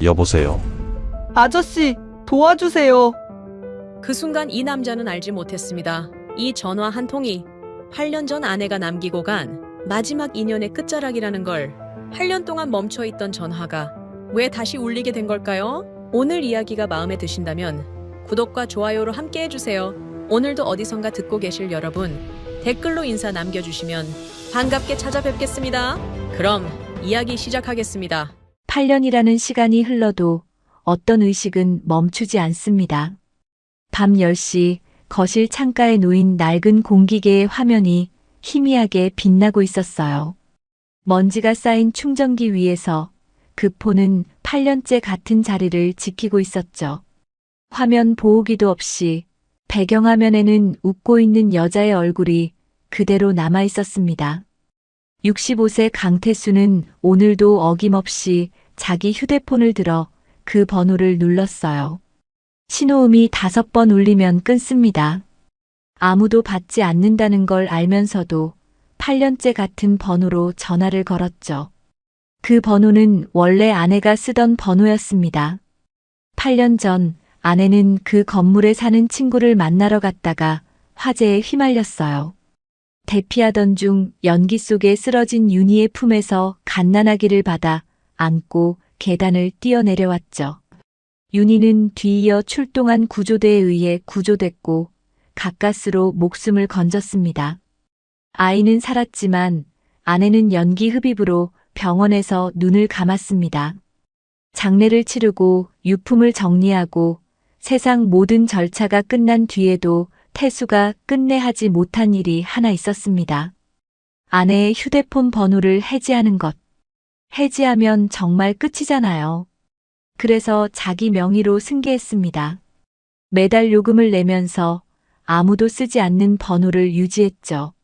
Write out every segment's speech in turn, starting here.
여보세요. 아저씨, 도와주세요. 그 순간 이 남자는 알지 못했습니다. 이 전화 한 통이 8년 전 아내가 남기고 간 마지막 인연의 끝자락이라는 걸. 8년 동안 멈춰있던 전화가 왜 다시 울리게 된 걸까요? 오늘 이야기가 마음에 드신다면 구독과 좋아요로 함께 해주세요. 오늘도 어디선가 듣고 계실 여러분, 댓글로 인사 남겨주시면 반갑게 찾아뵙겠습니다. 그럼 이야기 시작하겠습니다. 8년이라는 시간이 흘러도 어떤 의식은 멈추지 않습니다. 밤 10시 거실 창가에 놓인 낡은 공기계의 화면이 희미하게 빛나고 있었어요. 먼지가 쌓인 충전기 위에서 그 폰은 8년째 같은 자리를 지키고 있었죠. 화면 보호기도 없이 배경화면에는 웃고 있는 여자의 얼굴이 그대로 남아 있었습니다. 65세 강태수는 오늘도 어김없이 자기 휴대폰을 들어 그 번호를 눌렀어요. 신호음이 5번 울리면 끊습니다. 아무도 받지 않는다는 걸 알면서도 8년째 같은 번호로 전화를 걸었죠. 그 번호는 원래 아내가 쓰던 번호였습니다. 8년 전 아내는 그 건물에 사는 친구를 만나러 갔다가 화재에 휘말렸어요. 대피하던 중 연기 속에 쓰러진 윤희의 품에서 갓난아기를 받아 안고 계단을 뛰어내려왔죠. 윤희는 뒤이어 출동한 구조대에 의해 구조됐고 가까스로 목숨을 건졌습니다. 아이는 살았지만 아내는 연기 흡입으로 병원에서 눈을 감았습니다. 장례를 치르고 유품을 정리하고 세상 모든 절차가 끝난 뒤에도 태수가 끝내 하지 못한 일이 하나 있었습니다. 아내의 휴대폰 번호를 해지하는 것. 해지하면 정말 끝이잖아요. 그래서 자기 명의로 승계했습니다. 매달 요금을 내면서 아무도 쓰지 않는 번호를 유지했죠.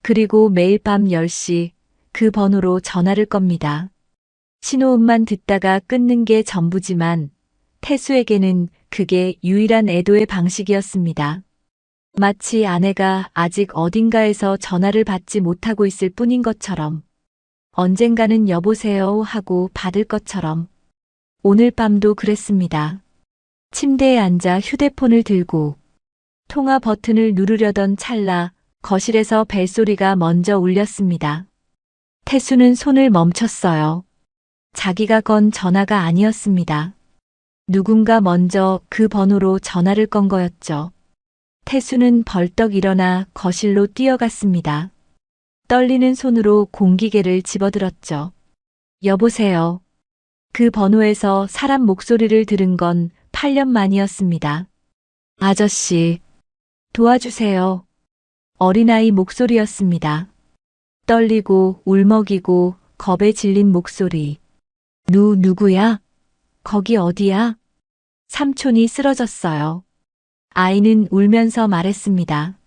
그리고 매일 밤 10시 그 번호로 전화를 겁니다. 신호음만 듣다가 끊는 게 전부지만 태수에게는 그게 유일한 애도의 방식이었습니다. 마치 아내가 아직 어딘가에서 전화를 받지 못하고 있을 뿐인 것처럼, 언젠가는 여보세요 하고 받을 것처럼. 오늘 밤도 그랬습니다. 침대에 앉아 휴대폰을 들고 통화 버튼을 누르려던 찰나 거실에서 벨소리가 먼저 울렸습니다. 태수는 손을 멈췄어요. 자기가 건 전화가 아니었습니다. 누군가 먼저 그 번호로 전화를 건 거였죠. 태수는 벌떡 일어나 거실로 뛰어갔습니다. 떨리는 손으로 공기계를 집어들었죠. 여보세요. 그 번호에서 사람 목소리를 들은 건 8년 만이었습니다. 아저씨, 도와주세요. 어린아이 목소리였습니다. 떨리고 울먹이고 겁에 질린 목소리. 누구야? 거기 어디야? 삼촌이 쓰러졌어요. 아이는 울면서 말했습니다.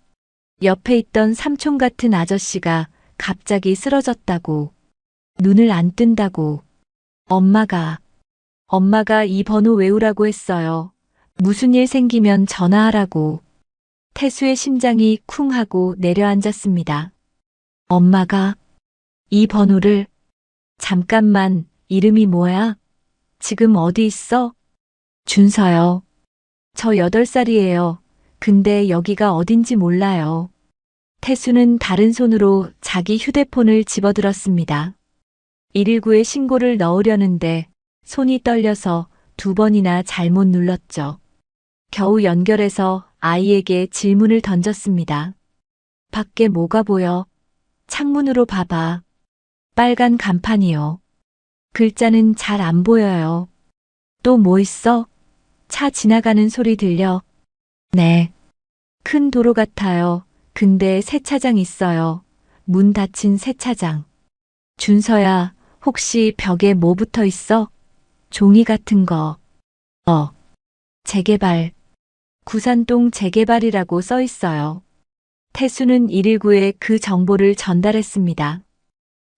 옆에 있던 삼촌 같은 아저씨가 갑자기 쓰러졌다고. 눈을 안 뜬다고. 엄마가 이 번호 외우라고 했어요. 무슨 일 생기면 전화하라고. 태수의 심장이 쿵 하고 내려앉았습니다. 엄마가 이 번호를. 잠깐만, 이름이 뭐야? 지금 어디 있어? 준서요. 저 8살이에요. 근데 여기가 어딘지 몰라요. 태수는 다른 손으로 자기 휴대폰을 집어들었습니다. 119에 신고를 넣으려는데 손이 떨려서 2번이나 잘못 눌렀죠. 겨우 연결해서 아이에게 질문을 던졌습니다. 밖에 뭐가 보여? 창문으로 봐봐. 빨간 간판이요. 글자는 잘 안 보여요. 또 뭐 있어? 차 지나가는 소리 들려? 네. 큰 도로 같아요. 근데 세차장 있어요. 문 닫힌 세차장. 준서야, 혹시 벽에 뭐 붙어 있어? 종이 같은 거. 재개발. 구산동 재개발이라고 써 있어요. 태수는 119에 그 정보를 전달했습니다.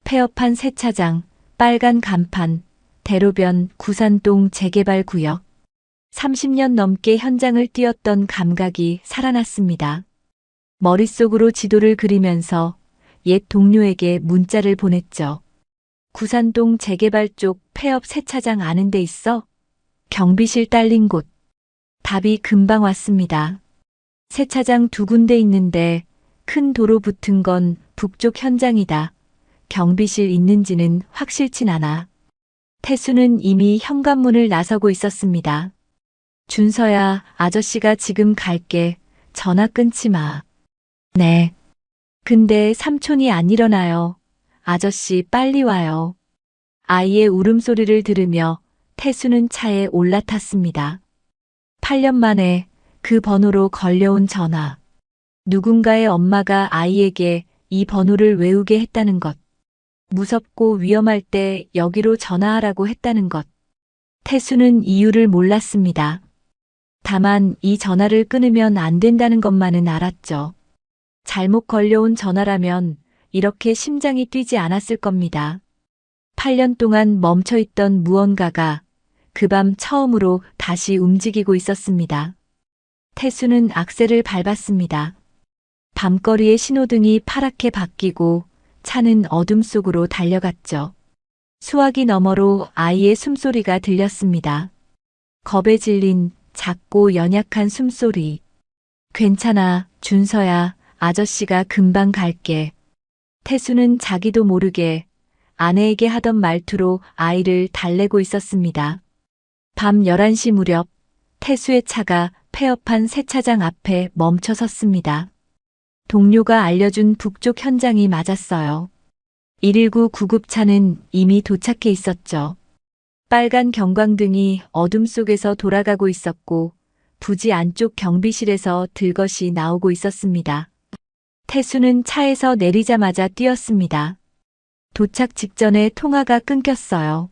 폐업한 세차장, 빨간 간판, 대로변 구산동 재개발 구역. 30년 넘게 현장을 뛰었던 감각이 살아났습니다. 머릿속으로 지도를 그리면서 옛 동료에게 문자를 보냈죠. 구산동 재개발 쪽 폐업 세차장 아는 데 있어? 경비실 딸린 곳. 답이 금방 왔습니다. 세차장 2군데 있는데 큰 도로 붙은 건 북쪽 현장이다. 경비실 있는지는 확실치 않아. 태수는 이미 현관문을 나서고 있었습니다. 준서야, 아저씨가 지금 갈게. 전화 끊지 마. 네. 근데 삼촌이 안 일어나요. 아저씨 빨리 와요. 아이의 울음소리를 들으며 태수는 차에 올라탔습니다. 8년 만에 그 번호로 걸려온 전화. 누군가의 엄마가 아이에게 이 번호를 외우게 했다는 것. 무섭고 위험할 때 여기로 전화하라고 했다는 것. 태수는 이유를 몰랐습니다. 다만 이 전화를 끊으면 안 된다는 것만은 알았죠. 잘못 걸려온 전화라면 이렇게 심장이 뛰지 않았을 겁니다. 8년 동안 멈춰있던 무언가가 그 밤 처음으로 다시 움직이고 있었습니다. 태수는 악셀을 밟았습니다. 밤거리의 신호등이 파랗게 바뀌고 차는 어둠 속으로 달려갔죠. 수화기 너머로 아이의 숨소리가 들렸습니다. 겁에 질린 작고 연약한 숨소리. 괜찮아, 준서야. 아저씨가 금방 갈게. 태수는 자기도 모르게 아내에게 하던 말투로 아이를 달래고 있었습니다. 밤 11시 무렵 태수의 차가 폐업한 세차장 앞에 멈춰 섰습니다. 동료가 알려준 북쪽 현장이 맞았어요. 119 구급차는 이미 도착해 있었죠. 빨간 경광등이 어둠 속에서 돌아가고 있었고 부지 안쪽 경비실에서 들것이 나오고 있었습니다. 태수는 차에서 내리자마자 뛰었습니다. 도착 직전에 통화가 끊겼어요.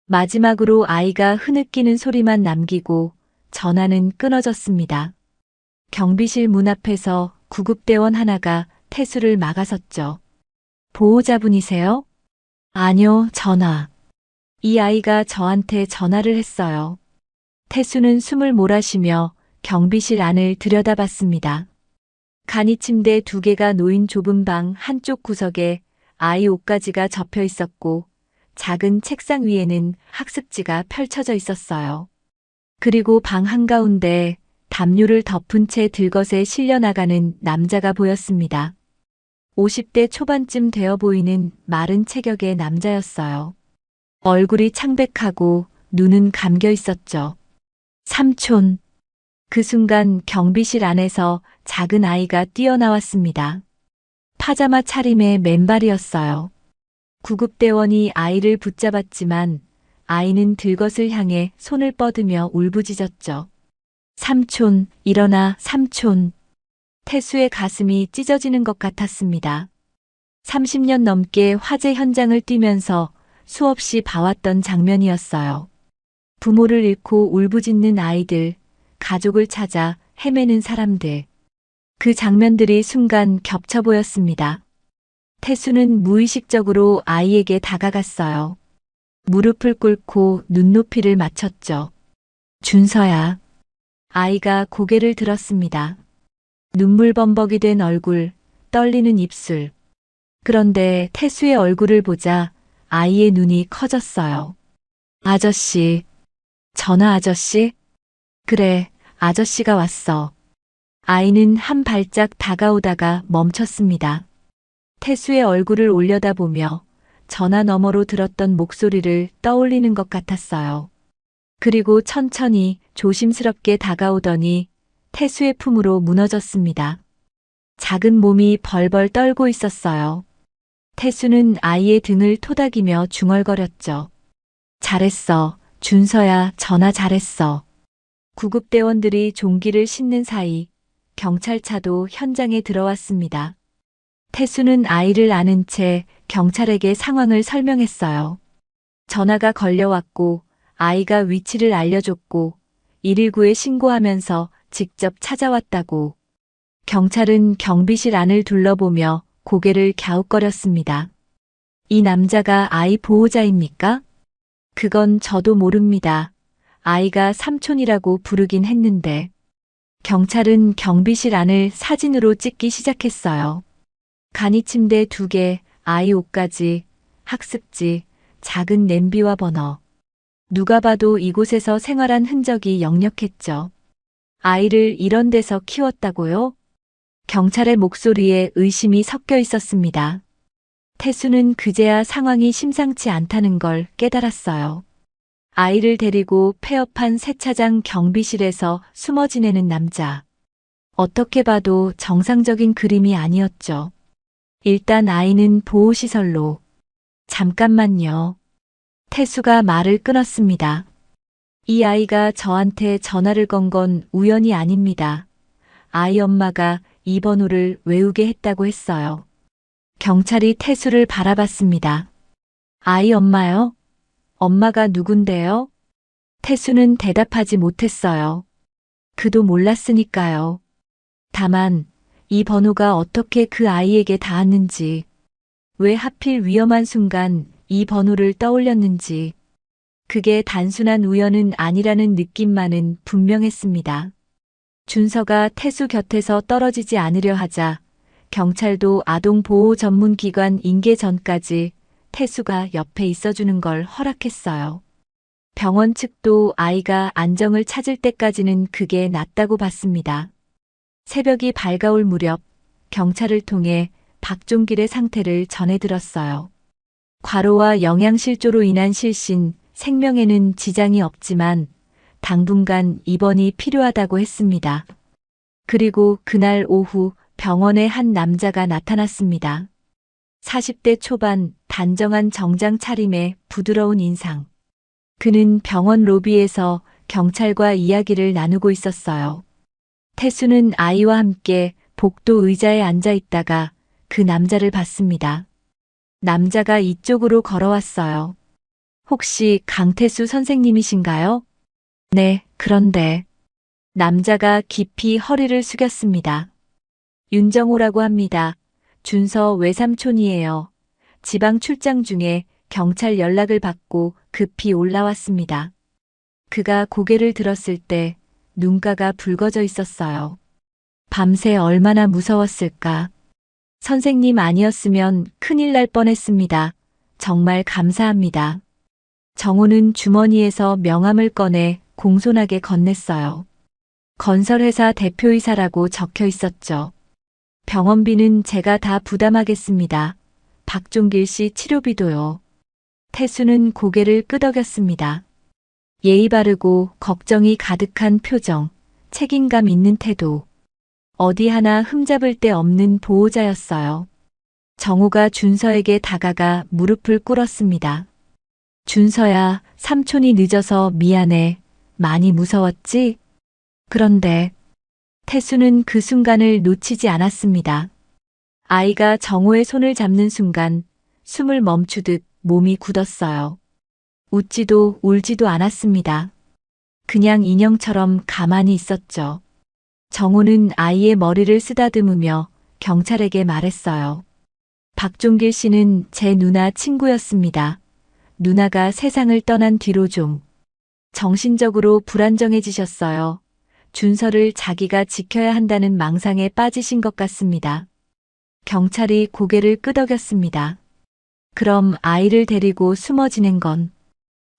마지막으로 아이가 흐느끼는 소리만 남기고 전화는 끊어졌습니다. 경비실 문 앞에서 구급대원 하나가 태수를 막아섰죠. 보호자분이세요? 아니요, 전화. 이 아이가 저한테 전화를 했어요. 태수는 숨을 몰아쉬며 경비실 안을 들여다봤습니다. 간이 침대 2개가 놓인 좁은 방 한쪽 구석에 아이 옷가지가 접혀 있었고 작은 책상 위에는 학습지가 펼쳐져 있었어요. 그리고 방 한가운데 담요를 덮은 채 들것에 실려나가는 남자가 보였습니다. 50대 초반쯤 되어 보이는 마른 체격의 남자였어요. 얼굴이 창백하고 눈은 감겨 있었죠. 삼촌. 그 순간 경비실 안에서 작은 아이가 뛰어나왔습니다. 파자마 차림의 맨발이었어요. 구급대원이 아이를 붙잡았지만 아이는 들것을 향해 손을 뻗으며 울부짖었죠. 삼촌, 일어나, 삼촌. 태수의 가슴이 찢어지는 것 같았습니다. 30년 넘게 화재 현장을 뛰면서 수없이 봐왔던 장면이었어요. 부모를 잃고 울부짖는 아이들, 가족을 찾아 헤매는 사람들. 그 장면들이 순간 겹쳐 보였습니다. 태수는 무의식적으로 아이에게 다가갔어요. 무릎을 꿇고 눈높이를 맞췄죠. 준서야. 아이가 고개를 들었습니다. 눈물 범벅이 된 얼굴, 떨리는 입술. 그런데 태수의 얼굴을 보자 아이의 눈이 커졌어요. 아저씨. 전화 아저씨? 그래, 아저씨가 왔어. 아이는 한 발짝 다가오다가 멈췄습니다. 태수의 얼굴을 올려다보며 전화 너머로 들었던 목소리를 떠올리는 것 같았어요. 그리고 천천히 조심스럽게 다가오더니 태수의 품으로 무너졌습니다. 작은 몸이 벌벌 떨고 있었어요. 태수는 아이의 등을 토닥이며 중얼거렸죠. 잘했어, 준서야, 전화 잘했어. 구급대원들이 종기를 싣는 사이 경찰차도 현장에 들어왔습니다. 태수는 아이를 안은 채 경찰에게 상황을 설명했어요. 전화가 걸려왔고 아이가 위치를 알려줬고 119에 신고하면서 직접 찾아왔다고. 경찰은 경비실 안을 둘러보며 고개를 갸웃거렸습니다. 이 남자가 아이 보호자입니까? 그건 저도 모릅니다. 아이가 삼촌이라고 부르긴 했는데. 경찰은 경비실 안을 사진으로 찍기 시작했어요. 간이 침대 2개, 아이 옷가지, 학습지, 작은 냄비와 버너. 누가 봐도 이곳에서 생활한 흔적이 역력했죠. 아이를 이런 데서 키웠다고요? 경찰의 목소리에 의심이 섞여 있었습니다. 태수는 그제야 상황이 심상치 않다는 걸 깨달았어요. 아이를 데리고 폐업한 세차장 경비실에서 숨어 지내는 남자. 어떻게 봐도 정상적인 그림이 아니었죠. 일단 아이는 보호시설로. 잠깐만요. 태수가 말을 끊었습니다. 이 아이가 저한테 전화를 건 건 우연이 아닙니다. 아이 엄마가 이 번호를 외우게 했다고 했어요. 경찰이 태수를 바라봤습니다. 아이 엄마요? 엄마가 누군데요? 태수는 대답하지 못했어요. 그도 몰랐으니까요. 다만 이 번호가 어떻게 그 아이에게 닿았는지, 왜 하필 위험한 순간 이 번호를 떠올렸는지, 그게 단순한 우연은 아니라는 느낌만은 분명했습니다. 준서가 태수 곁에서 떨어지지 않으려 하자 경찰도 아동보호 전문기관 인계 전까지 태수가 옆에 있어주는 걸 허락했어요. 병원 측도 아이가 안정을 찾을 때까지는 그게 낫다고 봤습니다. 새벽이 밝아올 무렵 경찰을 통해 박종길의 상태를 전해들었어요. 과로와 영양실조로 인한 실신, 생명에는 지장이 없지만 당분간 입원이 필요하다고 했습니다. 그리고 그날 오후 병원에 한 남자가 나타났습니다. 40대 초반 단정한 정장 차림에 부드러운 인상. 그는 병원 로비에서 경찰과 이야기를 나누고 있었어요. 태수는 아이와 함께 복도 의자에 앉아 있다가 그 남자를 봤습니다. 남자가 이쪽으로 걸어왔어요. 혹시 강태수 선생님이신가요? 네, 그런데. 남자가 깊이 허리를 숙였습니다. 윤정호라고 합니다. 준서 외삼촌이에요. 지방 출장 중에 경찰 연락을 받고 급히 올라왔습니다. 그가 고개를 들었을 때 눈가가 붉어져 있었어요. 밤새 얼마나 무서웠을까. 선생님 아니었으면 큰일 날 뻔했습니다. 정말 감사합니다. 정호는 주머니에서 명함을 꺼내 공손하게 건넸어요. 건설회사 대표이사라고 적혀 있었죠. 병원비는 제가 다 부담하겠습니다. 박종길 씨 치료비도요. 태수는 고개를 끄덕였습니다. 예의 바르고 걱정이 가득한 표정, 책임감 있는 태도. 어디 하나 흠잡을 데 없는 보호자였어요. 정호가 준서에게 다가가 무릎을 꿇었습니다. 준서야, 삼촌이 늦어서 미안해. 많이 무서웠지? 그런데 태수는 그 순간을 놓치지 않았습니다. 아이가 정호의 손을 잡는 순간 숨을 멈추듯 몸이 굳었어요. 웃지도 울지도 않았습니다. 그냥 인형처럼 가만히 있었죠. 정호는 아이의 머리를 쓰다듬으며 경찰에게 말했어요. 박종길 씨는 제 누나 친구였습니다. 누나가 세상을 떠난 뒤로 좀 정신적으로 불안정해지셨어요. 준서를 자기가 지켜야 한다는 망상에 빠지신 것 같습니다. 경찰이 고개를 끄덕였습니다. 그럼 아이를 데리고 숨어 지낸 건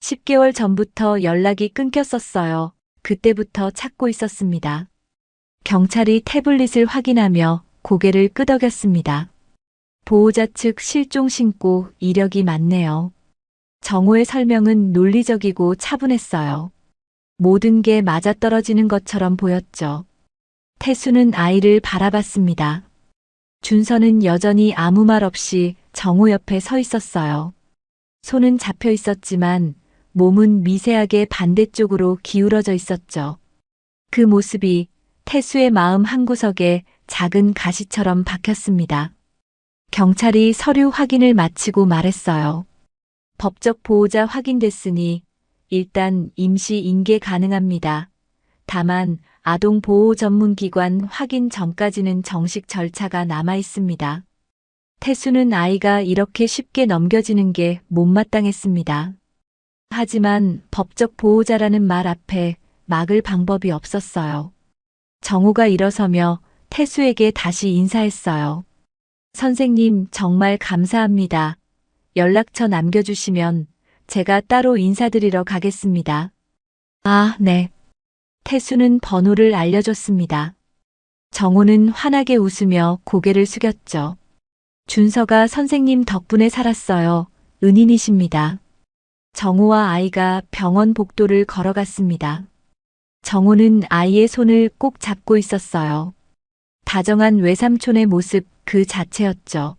10개월 전부터 연락이 끊겼었어요. 그때부터 찾고 있었습니다. 경찰이 태블릿을 확인하며 고개를 끄덕였습니다. 보호자 측 실종 신고 이력이 많네요. 정호의 설명은 논리적이고 차분했어요. 모든 게 맞아떨어지는 것처럼 보였죠. 태수는 아이를 바라봤습니다. 준서는 여전히 아무 말 없이 정호 옆에 서 있었어요. 손은 잡혀 있었지만 몸은 미세하게 반대쪽으로 기울어져 있었죠. 그 모습이 태수의 마음 한구석에 작은 가시처럼 박혔습니다. 경찰이 서류 확인을 마치고 말했어요. 법적 보호자 확인됐으니 일단 임시 인계 가능합니다. 다만 아동보호 전문기관 확인 전까지는 정식 절차가 남아 있습니다. 태수는 아이가 이렇게 쉽게 넘겨지는 게 못마땅했습니다. 하지만 법적 보호자라는 말 앞에 막을 방법이 없었어요. 정호가 일어서며 태수에게 다시 인사했어요. 선생님 정말 감사합니다. 연락처 남겨주시면 제가 따로 인사드리러 가겠습니다. 아, 네. 태수는 번호를 알려줬습니다. 정호는 환하게 웃으며 고개를 숙였죠. 준서가 선생님 덕분에 살았어요. 은인이십니다. 정호와 아이가 병원 복도를 걸어갔습니다. 정호는 아이의 손을 꼭 잡고 있었어요. 다정한 외삼촌의 모습 그 자체였죠.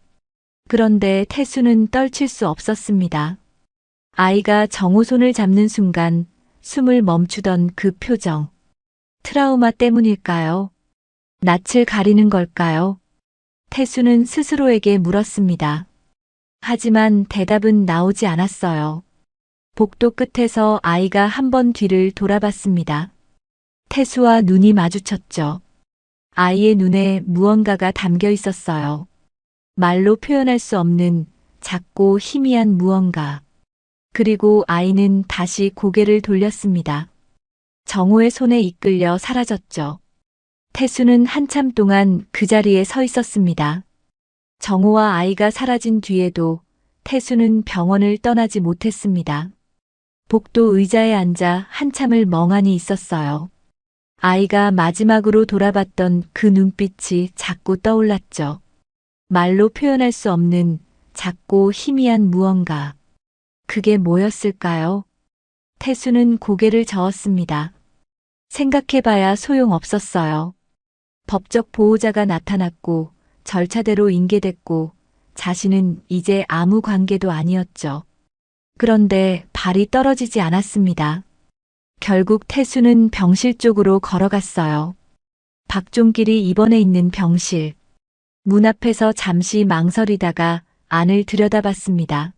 그런데 태수는 떨칠 수 없었습니다. 아이가 정호 손을 잡는 순간 숨을 멈추던 그 표정. 트라우마 때문일까요? 낯을 가리는 걸까요? 태수는 스스로에게 물었습니다. 하지만 대답은 나오지 않았어요. 복도 끝에서 아이가 한 번 뒤를 돌아봤습니다. 태수와 눈이 마주쳤죠. 아이의 눈에 무언가가 담겨 있었어요. 말로 표현할 수 없는 작고 희미한 무언가. 그리고 아이는 다시 고개를 돌렸습니다. 정호의 손에 이끌려 사라졌죠. 태수는 한참 동안 그 자리에 서 있었습니다. 정호와 아이가 사라진 뒤에도 태수는 병원을 떠나지 못했습니다. 복도 의자에 앉아 한참을 멍하니 있었어요. 아이가 마지막으로 돌아봤던 그 눈빛이 자꾸 떠올랐죠. 말로 표현할 수 없는 작고 희미한 무언가. 그게 뭐였을까요? 태수는 고개를 저었습니다. 생각해봐야 소용없었어요. 법적 보호자가 나타났고 절차대로 인계됐고 자신은 이제 아무 관계도 아니었죠. 그런데 발이 떨어지지 않았습니다. 결국 태수는 병실 쪽으로 걸어갔어요. 박종길이 입원해 있는 병실. 문 앞에서 잠시 망설이다가 안을 들여다봤습니다.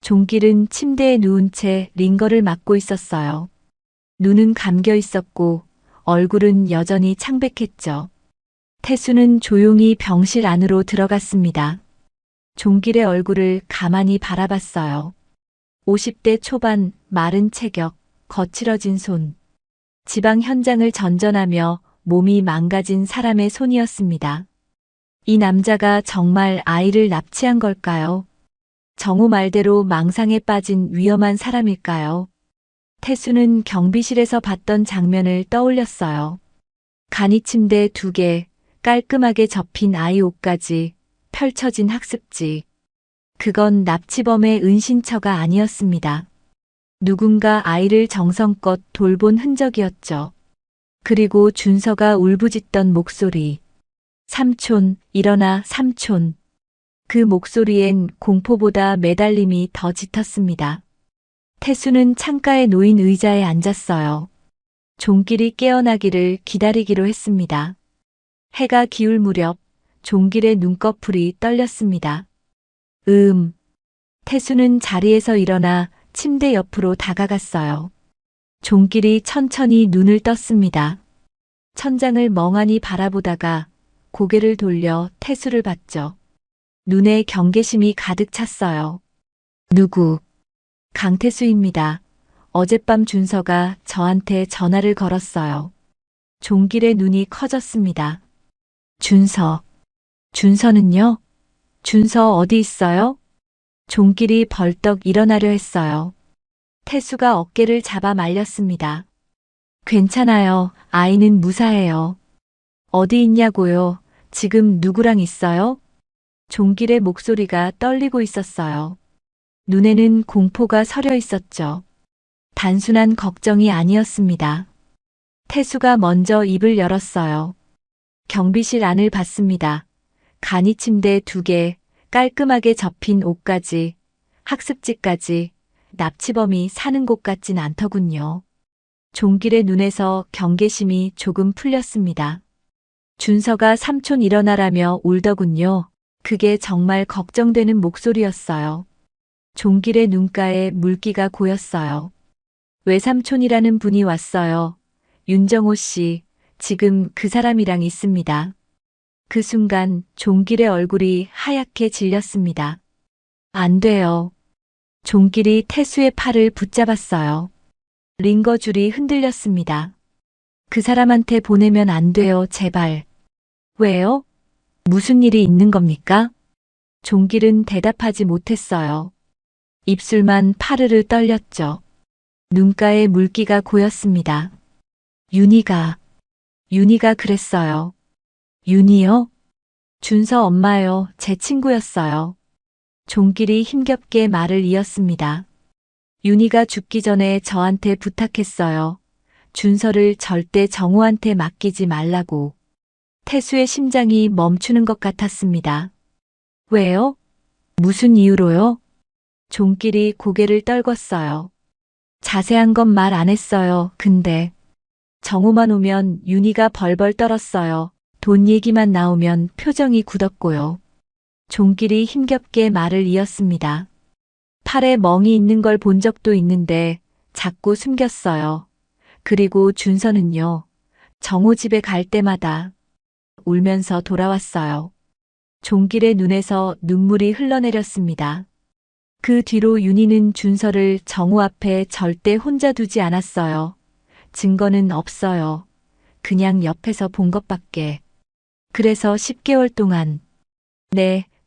종길은 침대에 누운 채 링거를 맞고 있었어요. 눈은 감겨 있었고 얼굴은 여전히 창백했죠. 태수는 조용히 병실 안으로 들어갔습니다. 종길의 얼굴을 가만히 바라봤어요. 50대 초반, 마른 체격, 거칠어진 손. 지방 현장을 전전하며 몸이 망가진 사람의 손이었습니다. 이 남자가 정말 아이를 납치한 걸까요? 정호 말대로 망상에 빠진 위험한 사람일까요? 태수는 경비실에서 봤던 장면을 떠올렸어요. 간이 침대 2개, 깔끔하게 접힌 아이 옷까지, 펼쳐진 학습지. 그건 납치범의 은신처가 아니었습니다. 누군가 아이를 정성껏 돌본 흔적이었죠. 그리고 준서가 울부짖던 목소리. 삼촌, 일어나 삼촌. 그 목소리엔 공포보다 매달림이 더 짙었습니다. 태수는 창가에 놓인 의자에 앉았어요. 종길이 깨어나기를 기다리기로 했습니다. 해가 기울 무렵 종길의 눈꺼풀이 떨렸습니다. 태수는 자리에서 일어나 침대 옆으로 다가갔어요. 종길이 천천히 눈을 떴습니다. 천장을 멍하니 바라보다가 고개를 돌려 태수를 봤죠. 눈에 경계심이 가득 찼어요. 누구? 강태수입니다. 어젯밤 준서가 저한테 전화를 걸었어요. 종길의 눈이 커졌습니다. 준서. 준서는요? 준서 어디 있어요? 종길이 벌떡 일어나려 했어요. 태수가 어깨를 잡아 말렸습니다. 괜찮아요. 아이는 무사해요. 어디 있냐고요? 지금 누구랑 있어요? 종길의 목소리가 떨리고 있었어요. 눈에는 공포가 서려 있었죠. 단순한 걱정이 아니었습니다. 태수가 먼저 입을 열었어요. 경비실 안을 봤습니다. 간이 침대 2개, 깔끔하게 접힌 옷까지, 학습지까지, 납치범이 사는 곳 같진 않더군요. 종길의 눈에서 경계심이 조금 풀렸습니다. 준서가 삼촌 일어나라며 울더군요. 그게 정말 걱정되는 목소리였어요. 종길의 눈가에 물기가 고였어요. 외삼촌이라는 분이 왔어요. 윤정호 씨, 지금 그 사람이랑 있습니다. 그 순간 종길의 얼굴이 하얗게 질렸습니다. 안 돼요. 종길이 태수의 팔을 붙잡았어요. 링거줄이 흔들렸습니다. 그 사람한테 보내면 안 돼요, 제발. 왜요? 무슨 일이 있는 겁니까? 종길은 대답하지 못했어요. 입술만 파르르 떨렸죠. 눈가에 물기가 고였습니다. 윤희가 그랬어요. 윤희요? 준서 엄마요. 제 친구였어요. 종길이 힘겹게 말을 이었습니다. 윤희가 죽기 전에 저한테 부탁했어요. 준서를 절대 정우한테 맡기지 말라고. 태수의 심장이 멈추는 것 같았습니다. 왜요? 무슨 이유로요? 종길이 고개를 떨궜어요. 자세한 건 말 안 했어요. 근데 정우만 오면 윤희가 벌벌 떨었어요. 돈 얘기만 나오면 표정이 굳었고요. 종길이 힘겹게 말을 이었습니다. 팔에 멍이 있는 걸 본 적도 있는데 자꾸 숨겼어요. 그리고 준서는요. 정우 집에 갈 때마다 울면서 돌아왔어요. 종길의 눈에서 눈물이 흘러내렸습니다. 그 뒤로 윤희는 준서를 정우 앞에 절대 혼자 두지 않았어요. 증거는 없어요. 그냥 옆에서 본 것밖에. 그래서 10개월 동안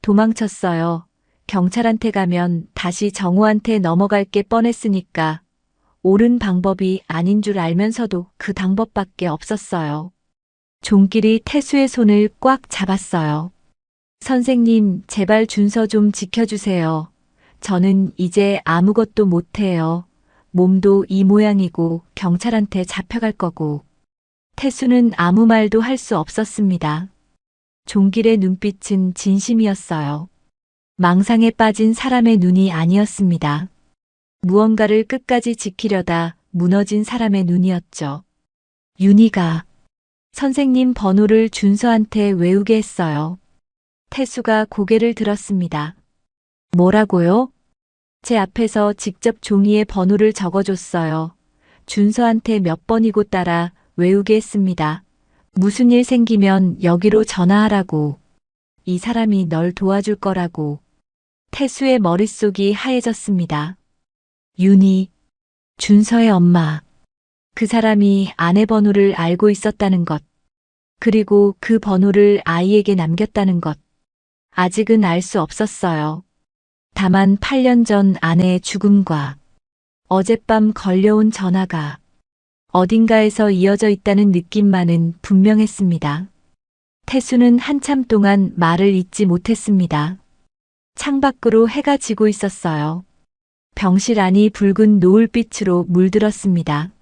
도망쳤어요. 경찰한테 가면 다시 정우한테 넘어갈 게 뻔했으니까 옳은 방법이 아닌 줄 알면서도 그 방법밖에 없었어요. 종길이 태수의 손을 꽉 잡았어요. 선생님, 제발 준서 좀 지켜주세요. 저는 이제 아무것도 못해요. 몸도 이 모양이고 경찰한테 잡혀갈 거고. 태수는 아무 말도 할 수 없었습니다. 종길의 눈빛은 진심이었어요. 망상에 빠진 사람의 눈이 아니었습니다. 무언가를 끝까지 지키려다 무너진 사람의 눈이었죠. 윤희가 선생님 번호를 준서한테 외우게 했어요. 태수가 고개를 들었습니다. 뭐라고요? 제 앞에서 직접 종이에 번호를 적어줬어요. 준서한테 몇 번이고 따라 외우게 했습니다. 무슨 일 생기면 여기로 전화하라고. 이 사람이 널 도와줄 거라고. 태수의 머릿속이 하얘졌습니다. 윤희, 준서의 엄마. 그 사람이 아내 번호를 알고 있었다는 것. 그리고 그 번호를 아이에게 남겼다는 것. 아직은 알 수 없었어요. 다만 8년 전 아내의 죽음과 어젯밤 걸려온 전화가 어딘가에서 이어져 있다는 느낌만은 분명했습니다. 태수는 한참 동안 말을 잇지 못했습니다. 창밖으로 해가 지고 있었어요. 병실 안이 붉은 노을빛으로 물들었습니다.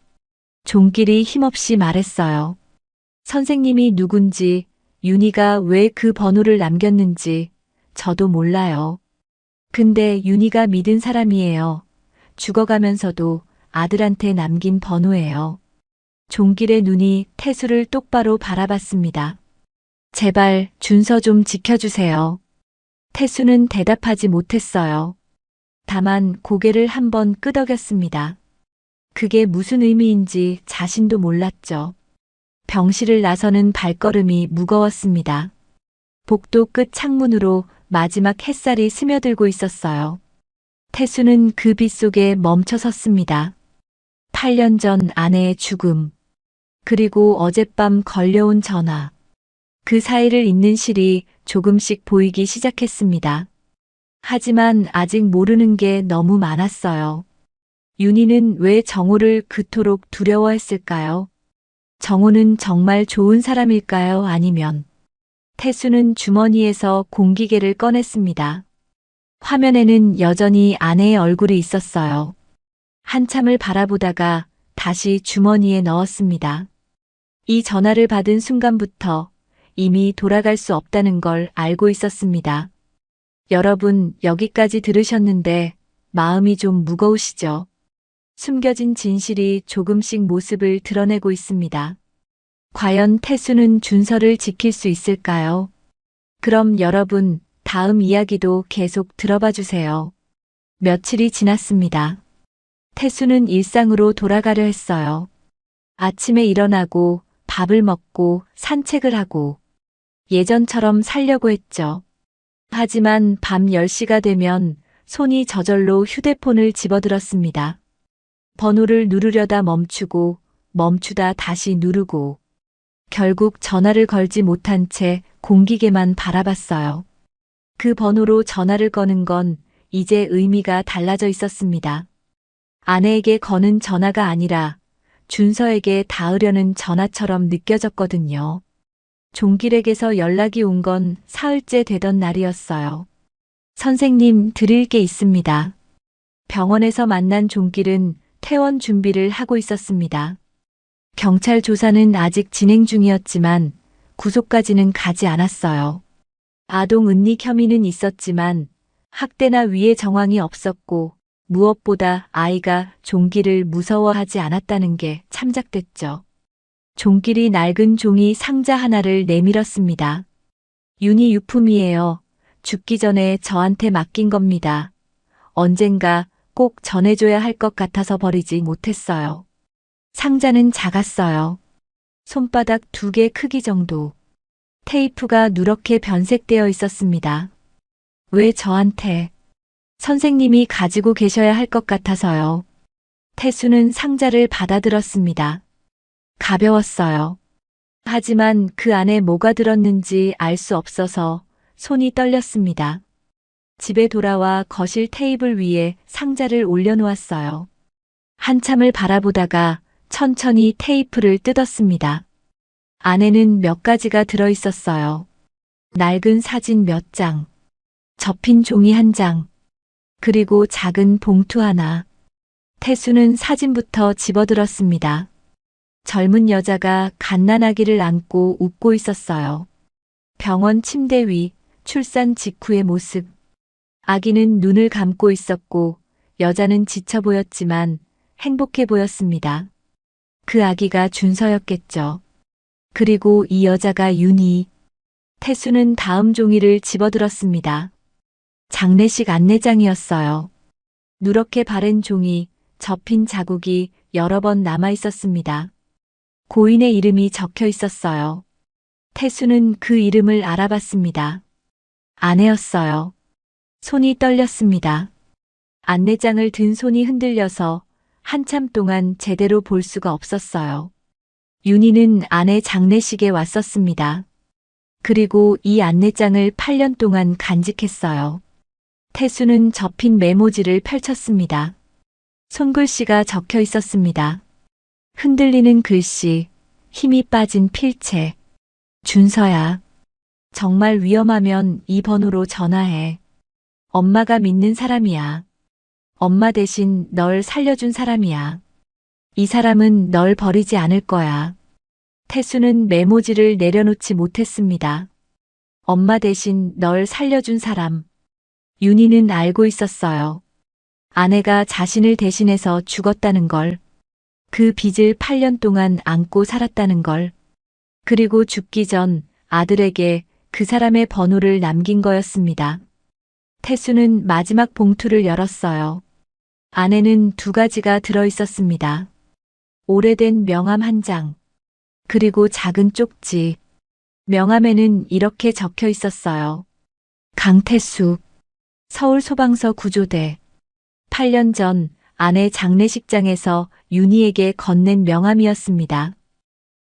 종길이 힘없이 말했어요. 선생님이 누군지, 윤희가 왜 그 번호를 남겼는지 저도 몰라요. 근데 윤희가 믿은 사람이에요. 죽어가면서도 아들한테 남긴 번호예요. 종길의 눈이 태수를 똑바로 바라봤습니다. 제발 준서 좀 지켜주세요. 태수는 대답하지 못했어요. 다만 고개를 한번 끄덕였습니다. 그게 무슨 의미인지 자신도 몰랐죠. 병실을 나서는 발걸음이 무거웠습니다. 복도 끝 창문으로 마지막 햇살이 스며들고 있었어요. 태수는 그 빛 속에 멈춰 섰습니다. 8년 전 아내의 죽음, 그리고 어젯밤 걸려온 전화. 그 사이를 잇는 실이 조금씩 보이기 시작했습니다. 하지만 아직 모르는 게 너무 많았어요. 윤희는 왜 정우를 그토록 두려워했을까요? 정우는 정말 좋은 사람일까요? 아니면 태수는 주머니에서 공기계를 꺼냈습니다. 화면에는 여전히 아내의 얼굴이 있었어요. 한참을 바라보다가 다시 주머니에 넣었습니다. 이 전화를 받은 순간부터 이미 돌아갈 수 없다는 걸 알고 있었습니다. 여러분, 여기까지 들으셨는데 마음이 좀 무거우시죠? 숨겨진 진실이 조금씩 모습을 드러내고 있습니다. 과연 태수는 준서를 지킬 수 있을까요? 그럼 여러분, 다음 이야기도 계속 들어봐 주세요. 며칠이 지났습니다. 태수는 일상으로 돌아가려 했어요. 아침에 일어나고 밥을 먹고 산책을 하고 예전처럼 살려고 했죠. 하지만 밤 10시가 되면 손이 저절로 휴대폰을 집어들었습니다. 번호를 누르려다 멈추고 멈추다 다시 누르고 결국 전화를 걸지 못한 채 공기계만 바라봤어요. 그 번호로 전화를 거는 건 이제 의미가 달라져 있었습니다. 아내에게 거는 전화가 아니라 준서에게 닿으려는 전화처럼 느껴졌거든요. 종길에게서 연락이 온 건 사흘째 되던 날이었어요. 선생님, 드릴 게 있습니다. 병원에서 만난 종길은 퇴원 준비를 하고 있었습니다. 경찰 조사는 아직 진행 중이었지만 구속까지는 가지 않았어요. 아동 은닉 혐의는 있었지만 학대나 위해 정황이 없었고 무엇보다 아이가 종길을 무서워하지 않았다는 게 참작됐죠. 종길이 낡은 종이 상자 하나를 내밀었습니다. 윤희 유품이에요. 죽기 전에 저한테 맡긴 겁니다. 언젠가 꼭 전해줘야 할 것 같아서 버리지 못했어요. 상자는 작았어요. 손바닥 2개 크기 정도. 테이프가 누렇게 변색되어 있었습니다. 왜 저한테? 선생님이 가지고 계셔야 할 것 같아서요. 태수는 상자를 받아들었습니다. 가벼웠어요. 하지만 그 안에 뭐가 들었는지 알 수 없어서 손이 떨렸습니다. 집에 돌아와 거실 테이블 위에 상자를 올려놓았어요. 한참을 바라보다가 천천히 테이프를 뜯었습니다. 안에는 몇 가지가 들어있었어요. 낡은 사진 몇 장, 접힌 종이 한 장, 그리고 작은 봉투 하나. 태수는 사진부터 집어들었습니다. 젊은 여자가 갓난아기를 안고 웃고 있었어요. 병원 침대 위, 출산 직후의 모습. 아기는 눈을 감고 있었고 여자는 지쳐 보였지만 행복해 보였습니다. 그 아기가 준서였겠죠. 그리고 이 여자가 윤희. 태수는 다음 종이를 집어들었습니다. 장례식 안내장이었어요. 누렇게 바랜 종이, 접힌 자국이 여러 번 남아 있었습니다. 고인의 이름이 적혀 있었어요. 태수는 그 이름을 알아봤습니다. 아내였어요. 손이 떨렸습니다. 안내장을 든 손이 흔들려서 한참 동안 제대로 볼 수가 없었어요. 윤희는 아내 장례식에 왔었습니다. 그리고 이 안내장을 8년 동안 간직했어요. 태수는 접힌 메모지를 펼쳤습니다. 손글씨가 적혀 있었습니다. 흔들리는 글씨, 힘이 빠진 필체. 준서야. 정말 위험하면 이 번호로 전화해. 엄마가 믿는 사람이야. 엄마 대신 널 살려준 사람이야. 이 사람은 널 버리지 않을 거야. 태수는 메모지를 내려놓지 못했습니다. 엄마 대신 널 살려준 사람. 윤희는 알고 있었어요. 아내가 자신을 대신해서 죽었다는 걸. 그 빚을 8년 동안 안고 살았다는 걸. 그리고 죽기 전 아들에게 그 사람의 번호를 남긴 거였습니다. 태수는 마지막 봉투를 열었어요. 안에는 2가지가 들어 있었습니다. 오래된 명함 한 장, 그리고 작은 쪽지. 명함에는 이렇게 적혀 있었어요. 강태수, 서울소방서 구조대. 8년 전 아내 장례식장에서 윤희에게 건넨 명함이었습니다.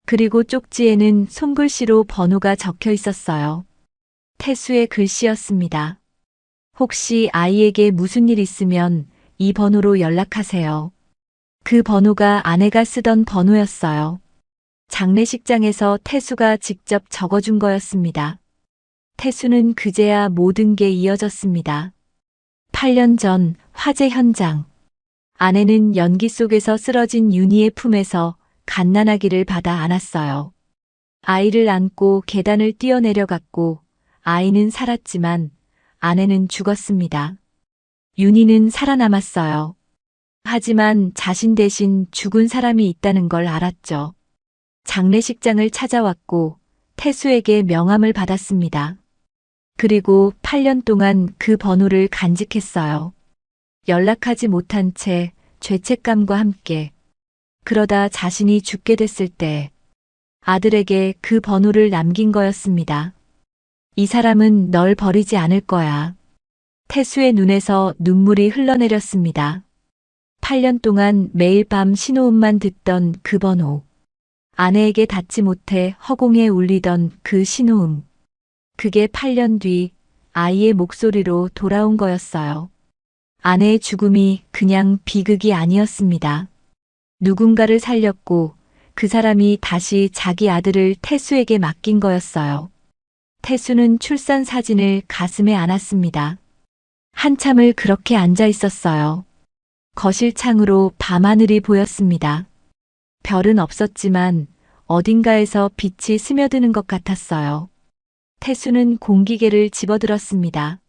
그리고 쪽지에는 손글씨로 번호가 적혀 있었어요. 태수의 글씨였습니다. 혹시 아이에게 무슨 일 있으면 이 번호로 연락하세요. 그 번호가 아내가 쓰던 번호였어요. 장례식장에서 태수가 직접 적어준 거였습니다. 태수는 그제야 모든 게 이어졌습니다. 8년 전 화재 현장. 아내는 연기 속에서 쓰러진 윤희의 품에서 갓난아기를 받아 안았어요. 아이를 안고 계단을 뛰어내려갔고 아이는 살았지만 아내는 죽었습니다. 윤희는 살아남았어요. 하지만 자신 대신 죽은 사람이 있다는 걸 알았죠. 장례식장을 찾아왔고 태수에게 명함을 받았습니다. 그리고 8년 동안 그 번호를 간직했어요. 연락하지 못한 채 죄책감과 함께. 그러다 자신이 죽게 됐을 때 아들에게 그 번호를 남긴 거였습니다. 이 사람은 널 버리지 않을 거야. 태수의 눈에서 눈물이 흘러내렸습니다. 8년 동안 매일 밤 신호음만 듣던 그 번호. 아내에게 닿지 못해 허공에 울리던 그 신호음. 그게 8년 뒤 아이의 목소리로 돌아온 거였어요. 아내의 죽음이 그냥 비극이 아니었습니다. 누군가를 살렸고 그 사람이 다시 자기 아들을 태수에게 맡긴 거였어요. 태수는 출산 사진을 가슴에 안았습니다. 한참을 그렇게 앉아 있었어요. 거실 창으로 밤하늘이 보였습니다. 별은 없었지만 어딘가에서 빛이 스며드는 것 같았어요. 태수는 공기계를 집어들었습니다.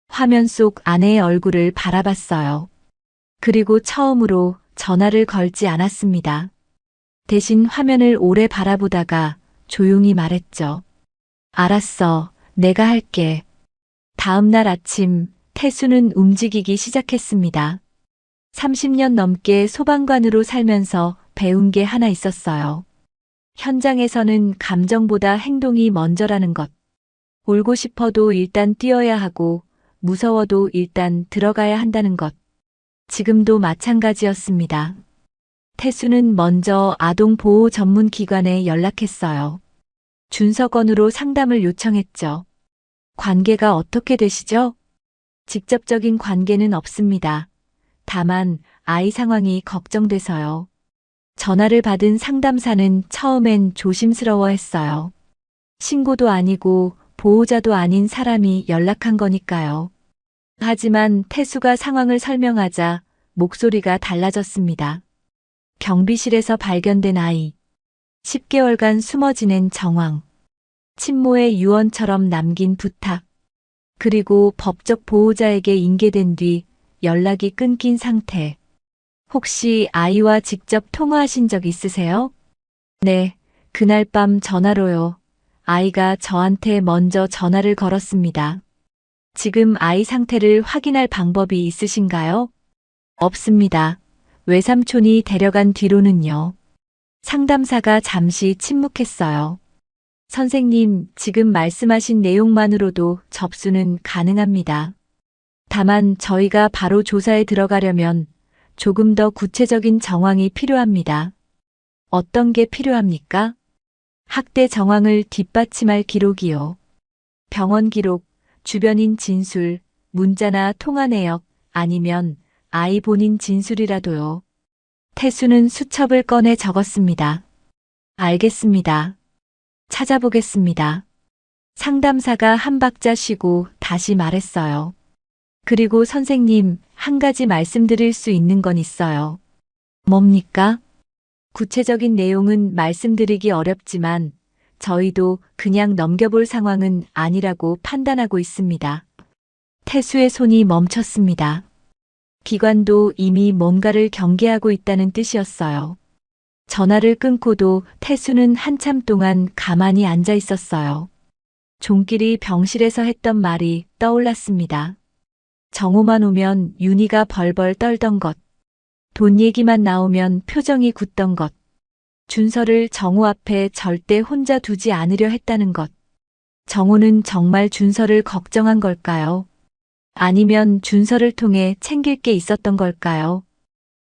화면 속 아내의 얼굴을 바라봤어요. 그리고 처음으로 전화를 걸지 않았습니다. 대신 화면을 오래 바라보다가 조용히 말했죠. 알았어, 내가 할게. 다음 날 아침, 태수는 움직이기 시작했습니다. 30년 넘게 소방관으로 살면서 배운 게 하나 있었어요. 현장에서는 감정보다 행동이 먼저라는 것. 울고 싶어도 일단 뛰어야 하고, 무서워도 일단 들어가야 한다는 것. 지금도 마찬가지였습니다. 태수는 먼저 아동보호 전문기관에 연락했어요. 준서건으로 상담을 요청했죠. 관계가 어떻게 되시죠? 직접적인 관계는 없습니다. 다만 아이 상황이 걱정돼서요. 전화를 받은 상담사는 처음엔 조심스러워했어요. 신고도 아니고 보호자도 아닌 사람이 연락한 거니까요. 하지만 태수가 상황을 설명하자 목소리가 달라졌습니다. 경비실에서 발견된 아이. 10개월간 숨어 지낸 정황. 친모의 유언처럼 남긴 부탁. 그리고 법적 보호자에게 인계된 뒤 연락이 끊긴 상태. 혹시 아이와 직접 통화하신 적 있으세요? 네, 그날 밤 전화로요. 아이가 저한테 먼저 전화를 걸었습니다. 지금 아이 상태를 확인할 방법이 있으신가요? 없습니다. 외삼촌이 데려간 뒤로는요. 상담사가 잠시 침묵했어요. 선생님, 지금 말씀하신 내용만으로도 접수는 가능합니다. 다만 저희가 바로 조사에 들어가려면 조금 더 구체적인 정황이 필요합니다. 어떤 게 필요합니까? 학대 정황을 뒷받침할 기록이요. 병원 기록, 주변인 진술, 문자나 통화 내역, 아니면 아이 본인 진술이라도요. 태수는 수첩을 꺼내 적었습니다. 알겠습니다. 찾아보겠습니다. 상담사가 한 박자 쉬고 다시 말했어요. 그리고 선생님, 한 가지 말씀드릴 수 있는 건 있어요. 뭡니까? 구체적인 내용은 말씀드리기 어렵지만 저희도 그냥 넘겨볼 상황은 아니라고 판단하고 있습니다. 태수의 손이 멈췄습니다. 기관도 이미 뭔가를 경계하고 있다는 뜻이었어요. 전화를 끊고도 태수는 한참 동안 가만히 앉아 있었어요. 종길이 병실에서 했던 말이 떠올랐습니다. 정오만 오면 윤희가 벌벌 떨던 것. 돈 얘기만 나오면 표정이 굳던 것. 준서를 정호 앞에 절대 혼자 두지 않으려 했다는 것. 정호는 정말 준서를 걱정한 걸까요? 아니면 준서를 통해 챙길 게 있었던 걸까요?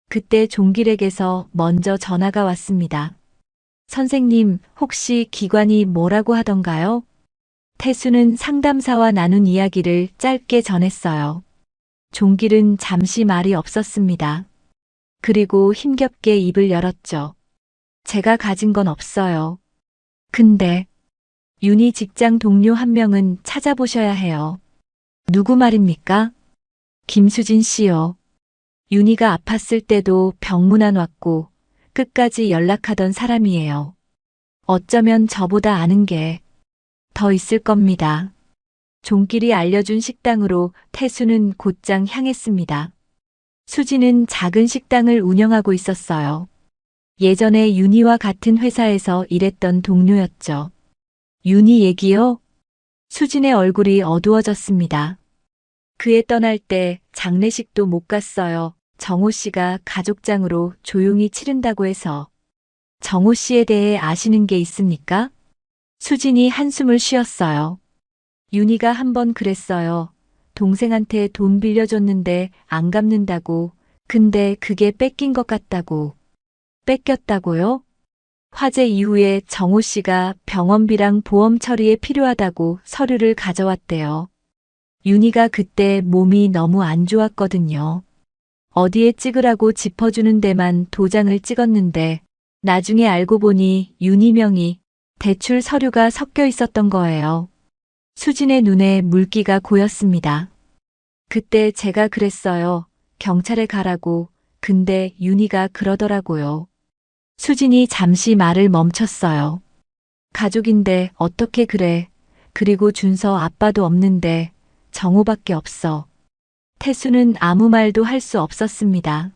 그때 종길에게서 먼저 전화가 왔습니다. 선생님, 혹시 기관이 뭐라고 하던가요? 태수는 상담사와 나눈 이야기를 짧게 전했어요. 종길은 잠시 말이 없었습니다. 그리고 힘겹게 입을 열었죠. 제가 가진 건 없어요. 근데 윤희 직장 동료 한 명은 찾아보셔야 해요. 누구 말입니까? 김수진 씨요. 윤희가 아팠을 때도 병문 안 왔고 끝까지 연락하던 사람이에요. 어쩌면 저보다 아는 게 더 있을 겁니다. 종길이 알려준 식당으로 태수는 곧장 향했습니다. 수지는 작은 식당을 운영하고 있었어요. 예전에 윤희와 같은 회사에서 일했던 동료였죠. 윤희 얘기요? 수진의 얼굴이 어두워졌습니다. 그애 떠날 때 장례식도 못 갔어요. 정호 씨가 가족장으로 조용히 치른다고 해서. 정호 씨에 대해 아시는 게 있습니까? 수진이 한숨을 쉬었어요. 윤희가 한번 그랬어요. 동생한테 돈 빌려줬는데 안 갚는다고. 근데 그게 뺏긴 것 같다고. 뺏겼다고요? 화재 이후에 정호 씨가 병원비랑 보험 처리에 필요하다고 서류를 가져왔대요. 윤희가 그때 몸이 너무 안 좋았거든요. 어디에 찍으라고 짚어주는 데만 도장을 찍었는데 나중에 알고 보니 윤희 명의 대출 서류가 섞여 있었던 거예요. 수진의 눈에 물기가 고였습니다. 그때 제가 그랬어요. 경찰에 가라고. 근데 윤희가 그러더라고요. 수진이 잠시 말을 멈췄어요. 가족인데 어떻게 그래. 그리고 준서 아빠도 없는데 정호밖에 없어. 태수는 아무 말도 할 수 없었습니다.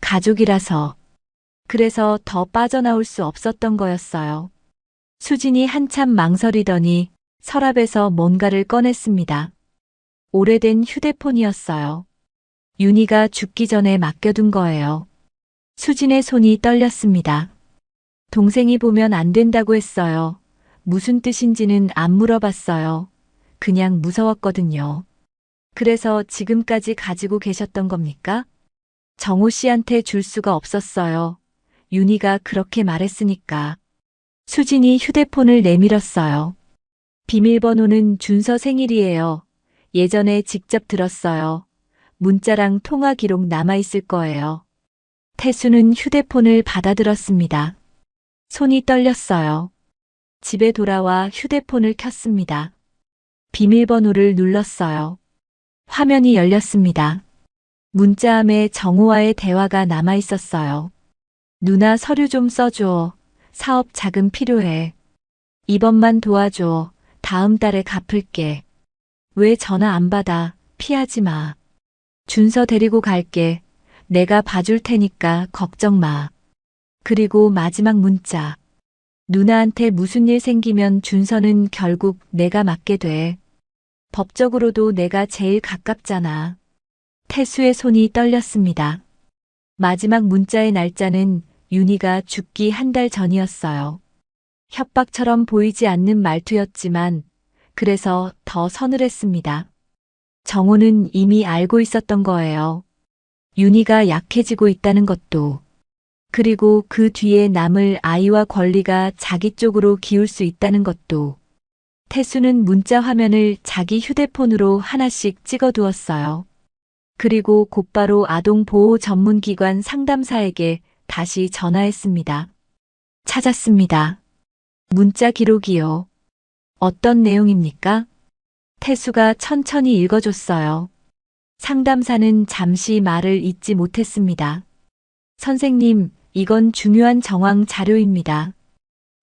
가족이라서. 그래서 더 빠져나올 수 없었던 거였어요. 수진이 한참 망설이더니 서랍에서 뭔가를 꺼냈습니다. 오래된 휴대폰이었어요. 윤희가 죽기 전에 맡겨둔 거예요. 수진의 손이 떨렸습니다. 동생이 보면 안 된다고 했어요. 무슨 뜻인지는 안 물어봤어요. 그냥 무서웠거든요. 그래서 지금까지 가지고 계셨던 겁니까? 정호 씨한테 줄 수가 없었어요. 윤희가 그렇게 말했으니까. 수진이 휴대폰을 내밀었어요. 비밀번호는 준서 생일이에요. 예전에 직접 들었어요. 문자랑 통화 기록 남아있을 거예요. 태수는 휴대폰을 받아들었습니다. 손이 떨렸어요. 집에 돌아와 휴대폰을 켰습니다. 비밀번호를 눌렀어요. 화면이 열렸습니다. 문자함에 정호와의 대화가 남아있었어요. 누나 서류 좀 써줘. 사업 자금 필요해. 이번만 도와줘. 다음 달에 갚을게. 왜 전화 안 받아? 피하지 마. 준서 데리고 갈게. 내가 봐줄 테니까 걱정 마. 그리고 마지막 문자. 누나한테 무슨 일 생기면 준서는 결국 내가 맡게 돼. 법적으로도 내가 제일 가깝잖아. 태수의 손이 떨렸습니다. 마지막 문자의 날짜는 윤희가 죽기 한 달 전이었어요. 협박처럼 보이지 않는 말투였지만 그래서 더 서늘했습니다. 정호는 이미 알고 있었던 거예요. 윤희가 약해지고 있다는 것도. 그리고 그 뒤에 남을 아이와 권리가 자기 쪽으로 기울 수 있다는 것도. 태수는 문자 화면을 자기 휴대폰으로 하나씩 찍어두었어요. 그리고 곧바로 아동보호 전문기관 상담사에게 다시 전화했습니다. 찾았습니다. 문자 기록이요. 어떤 내용입니까? 태수가 천천히 읽어줬어요. 상담사는 잠시 말을 잇지 못했습니다. 선생님, 이건 중요한 정황 자료입니다.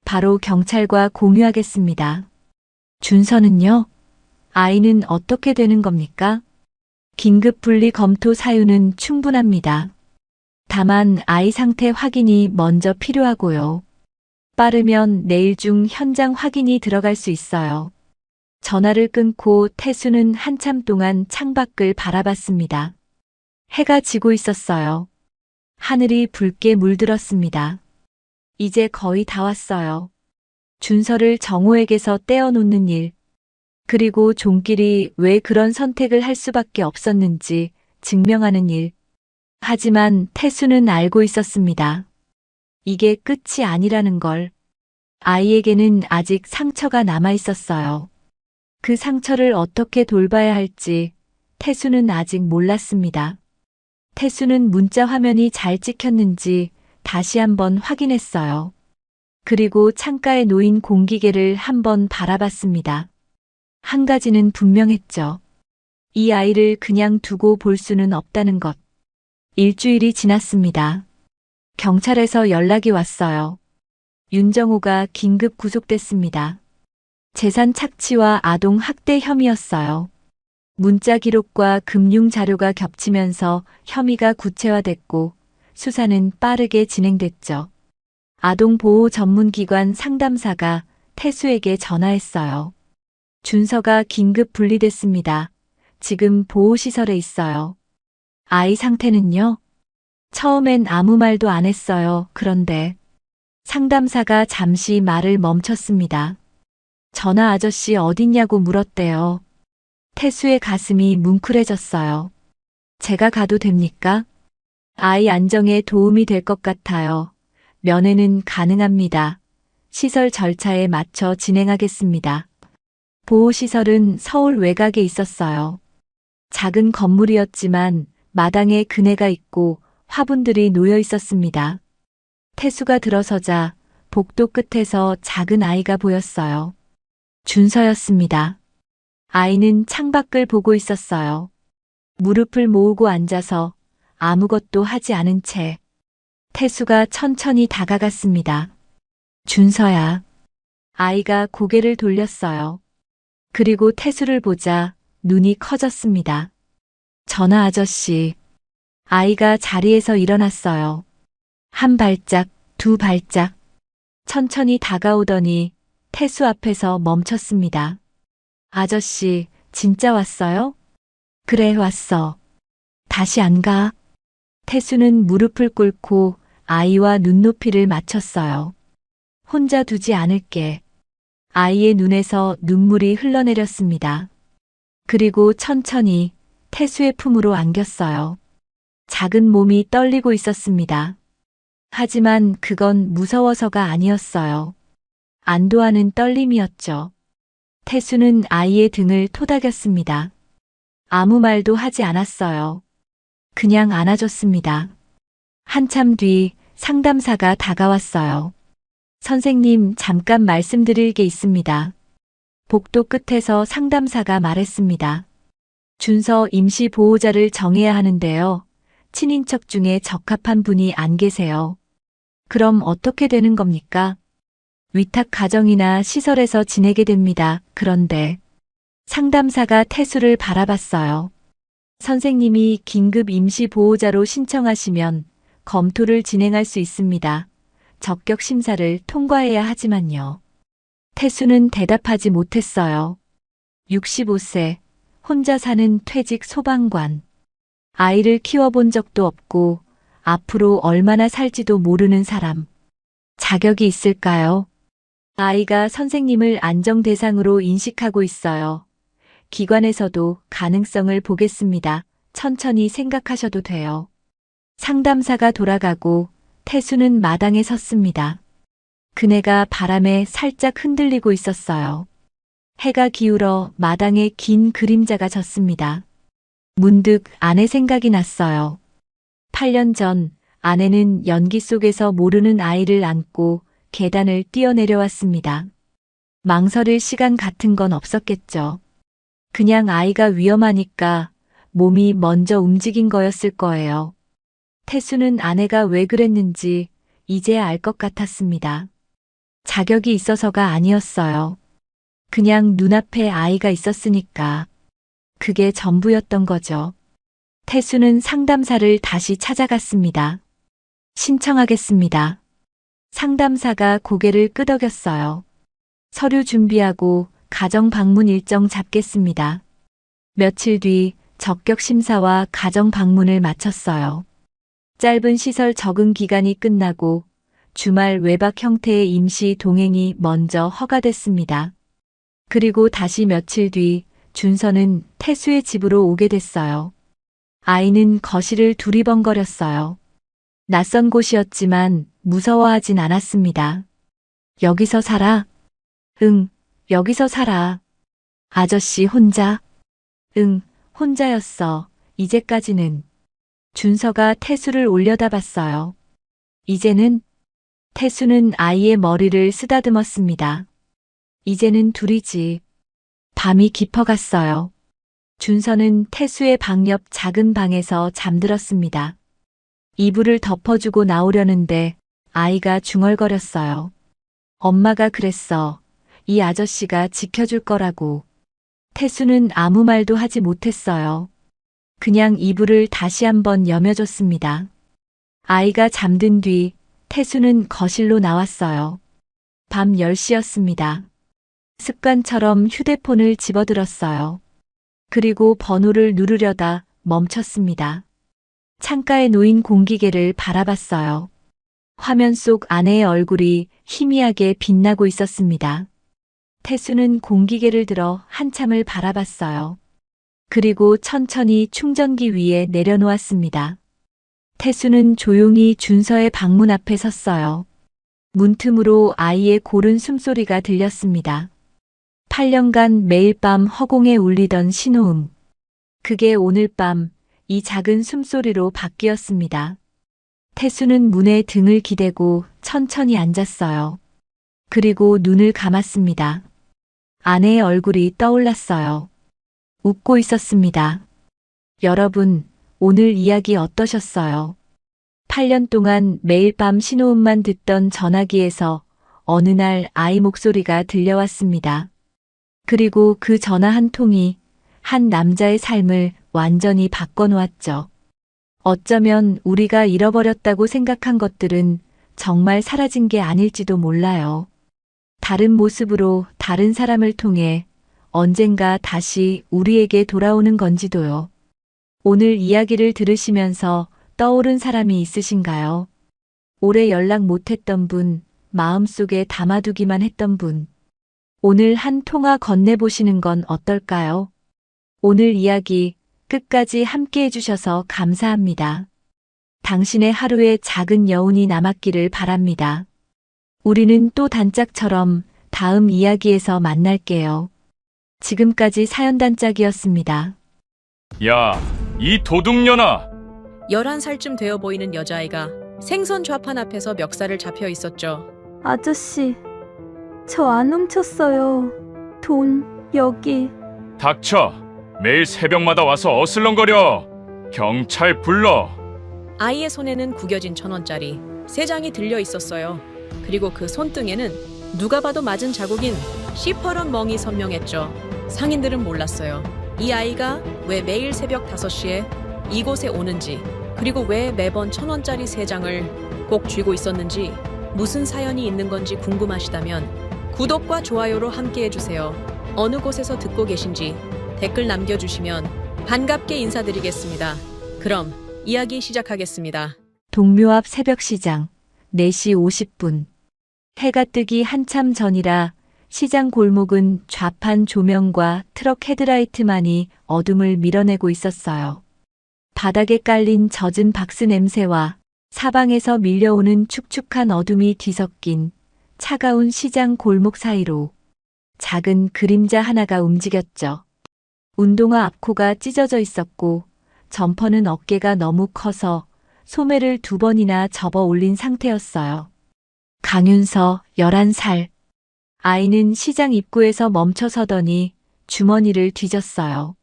바로 경찰과 공유하겠습니다. 준서는요? 아이는 어떻게 되는 겁니까? 긴급 분리 검토 사유는 충분합니다. 다만 아이 상태 확인이 먼저 필요하고요. 빠르면 내일 중 현장 확인이 들어갈 수 있어요. 전화를 끊고 태수는 한참 동안 창밖을 바라봤습니다. 해가 지고 있었어요. 하늘이 붉게 물들었습니다. 이제 거의 다 왔어요. 준서를 정호에게서 떼어놓는 일, 그리고 종길이 왜 그런 선택을 할 수밖에 없었는지 증명하는 일. 하지만 태수는 알고 있었습니다. 이게 끝이 아니라는 걸. 아이에게는 아직 상처가 남아 있었어요. 그 상처를 어떻게 돌봐야 할지 태수는 아직 몰랐습니다. 태수는 문자 화면이 잘 찍혔는지 다시 한번 확인했어요. 그리고 창가에 놓인 공기계를 한번 바라봤습니다. 한 가지는 분명했죠. 이 아이를 그냥 두고 볼 수는 없다는 것. 일주일이 지났습니다. 경찰에서 연락이 왔어요. 윤정호가 긴급 구속됐습니다. 재산 착취와 아동 학대 혐의였어요. 문자 기록과 금융 자료가 겹치면서 혐의가 구체화됐고 수사는 빠르게 진행됐죠. 아동보호 전문기관 상담사가 태수에게 전화했어요. 준서가 긴급 분리됐습니다. 지금 보호시설에 있어요. 아이 상태는요? 처음엔 아무 말도 안 했어요. 그런데 상담사가 잠시 말을 멈췄습니다. 전화 아저씨 어딨냐고 물었대요. 태수의 가슴이 뭉클해졌어요. 제가 가도 됩니까? 아이 안정에 도움이 될 것 같아요. 면회는 가능합니다. 시설 절차에 맞춰 진행하겠습니다. 보호시설은 서울 외곽에 있었어요. 작은 건물이었지만 마당에 그네가 있고 화분들이 놓여 있었습니다. 태수가 들어서자 복도 끝에서 작은 아이가 보였어요. 준서였습니다. 아이는 창밖을 보고 있었어요. 무릎을 모으고 앉아서 아무것도 하지 않은 채 태수가 천천히 다가갔습니다. 준서야. 아이가 고개를 돌렸어요. 그리고 태수를 보자 눈이 커졌습니다. 전하 아저씨. 아이가 자리에서 일어났어요. 한 발짝, 두 발짝. 천천히 다가오더니 태수 앞에서 멈췄습니다. 아저씨, 진짜 왔어요? 그래, 왔어. 다시 안 가? 태수는 무릎을 꿇고 아이와 눈높이를 맞췄어요. 혼자 두지 않을게. 아이의 눈에서 눈물이 흘러내렸습니다. 그리고 천천히 태수의 품으로 안겼어요. 작은 몸이 떨리고 있었습니다. 하지만 그건 무서워서가 아니었어요. 안도하는 떨림이었죠. 태수는 아이의 등을 토닥였습니다. 아무 말도 하지 않았어요. 그냥 안아줬습니다. 한참 뒤 상담사가 다가왔어요. 선생님, 잠깐 말씀드릴 게 있습니다. 복도 끝에서 상담사가 말했습니다. 준서 임시 보호자를 정해야 하는데요. 친인척 중에 적합한 분이 안 계세요. 그럼 어떻게 되는 겁니까? 위탁 가정이나 시설에서 지내게 됩니다. 그런데 상담사가 태수를 바라봤어요. 선생님이 긴급 임시 보호자로 신청하시면 검토를 진행할 수 있습니다. 적격 심사를 통과해야 하지만요. 태수는 대답하지 못했어요. 65세, 혼자 사는 퇴직 소방관. 아이를 키워본 적도 없고 앞으로 얼마나 살지도 모르는 사람. 자격이 있을까요? 아이가 선생님을 안정 대상으로 인식하고 있어요. 기관에서도 가능성을 보겠습니다. 천천히 생각하셔도 돼요. 상담사가 돌아가고 태수는 마당에 섰습니다. 그네가 바람에 살짝 흔들리고 있었어요. 해가 기울어 마당에 긴 그림자가 졌습니다. 문득 아내 생각이 났어요. 8년 전 아내는 연기 속에서 모르는 아이를 안고 계단을 뛰어내려왔습니다. 망설일 시간 같은 건 없었겠죠. 그냥 아이가 위험하니까 몸이 먼저 움직인 거였을 거예요. 태수는 아내가 왜 그랬는지 이제야 알 것 같았습니다. 자격이 있어서가 아니었어요. 그냥 눈앞에 아이가 있었으니까. 그게 전부였던 거죠. 태수는 상담사를 다시 찾아갔습니다. 신청하겠습니다. 상담사가 고개를 끄덕였어요. 서류 준비하고 가정 방문 일정 잡겠습니다. 며칠 뒤 적격 심사와 가정 방문을 마쳤어요. 짧은 시설 적응 기간이 끝나고 주말 외박 형태의 임시 동행이 먼저 허가됐습니다. 그리고 다시 며칠 뒤 준서는 태수의 집으로 오게 됐어요. 아이는 거실을 두리번거렸어요. 낯선 곳이었지만 무서워하진 않았습니다. 여기서 살아? 응, 여기서 살아. 아저씨 혼자? 응, 혼자였어. 이제까지는. 준서가 태수를 올려다봤어요. 이제는? 태수는 아이의 머리를 쓰다듬었습니다. 이제는 둘이지. 밤이 깊어갔어요. 준서는 태수의 방 옆 작은 방에서 잠들었습니다. 이불을 덮어주고 나오려는데 아이가 중얼거렸어요. 엄마가 그랬어. 이 아저씨가 지켜줄 거라고. 태수는 아무 말도 하지 못했어요. 그냥 이불을 다시 한번 여며줬습니다. 아이가 잠든 뒤 태수는 거실로 나왔어요. 밤 10시였습니다. 습관처럼 휴대폰을 집어들었어요. 그리고 번호를 누르려다 멈췄습니다. 창가에 놓인 공기계를 바라봤어요. 화면 속 아내의 얼굴이 희미하게 빛나고 있었습니다. 태수는 공기계를 들어 한참을 바라봤어요. 그리고 천천히 충전기 위에 내려놓았습니다. 태수는 조용히 준서의 방문 앞에 섰어요. 문틈으로 아이의 고른 숨소리가 들렸습니다. 8년간 매일 밤 허공에 울리던 신호음. 그게 오늘 밤 이 작은 숨소리로 바뀌었습니다. 태수는 문에 등을 기대고 천천히 앉았어요. 그리고 눈을 감았습니다. 아내의 얼굴이 떠올랐어요. 웃고 있었습니다. 여러분, 오늘 이야기 어떠셨어요? 8년 동안 매일 밤 신호음만 듣던 전화기에서 어느 날 아이 목소리가 들려왔습니다. 그리고 그 전화 한 통이 한 남자의 삶을 완전히 바꿔놓았죠. 어쩌면 우리가 잃어버렸다고 생각한 것들은 정말 사라진 게 아닐지도 몰라요. 다른 모습으로 다른 사람을 통해 언젠가 다시 우리에게 돌아오는 건지도요. 오늘 이야기를 들으시면서 떠오른 사람이 있으신가요? 오래 연락 못했던 분, 마음속에 담아두기만 했던 분. 오늘 한 통화 건네보시는 건 어떨까요? 오늘 이야기 끝까지 함께 해주셔서 감사합니다. 당신의 하루에 작은 여운이 남았기를 바랍니다. 우리는 또 단짝처럼 다음 이야기에서 만날게요. 지금까지 사연단짝이었습니다. 야, 이 도둑년아! 11살쯤 되어 보이는 여자아이가 생선 좌판 앞에서 멱살을 잡혀 있었죠. 아저씨, 저 안 훔쳤어요. 돈, 여기. 닥쳐! 매일 새벽마다 와서 어슬렁거려! 경찰 불러! 아이의 손에는 구겨진 1,000원짜리 3장이 들려 있었어요. 그리고 그 손등에는 누가 봐도 맞은 자국인 시퍼런 멍이 선명했죠. 상인들은 몰랐어요. 이 아이가 왜 매일 새벽 5시에 이곳에 오는지, 그리고 왜 매번 1,000원짜리 3장을 꼭 쥐고 있었는지, 무슨 사연이 있는 건지 궁금하시다면 구독과 좋아요로 함께 해주세요. 어느 곳에서 듣고 계신지 댓글 남겨주시면 반갑게 인사드리겠습니다. 그럼 이야기 시작하겠습니다. 동묘 앞 새벽시장 4시 50분. 해가 뜨기 한참 전이라 시장 골목은 좌판 조명과 트럭 헤드라이트만이 어둠을 밀어내고 있었어요. 바닥에 깔린 젖은 박스 냄새와 사방에서 밀려오는 축축한 어둠이 뒤섞인 차가운 시장 골목 사이로 작은 그림자 하나가 움직였죠. 운동화 앞코가 찢어져 있었고 점퍼는 어깨가 너무 커서 소매를 2번이나 접어 올린 상태였어요. 강윤서 11살. 아이는 시장 입구에서 멈춰 서더니 주머니를 뒤졌어요.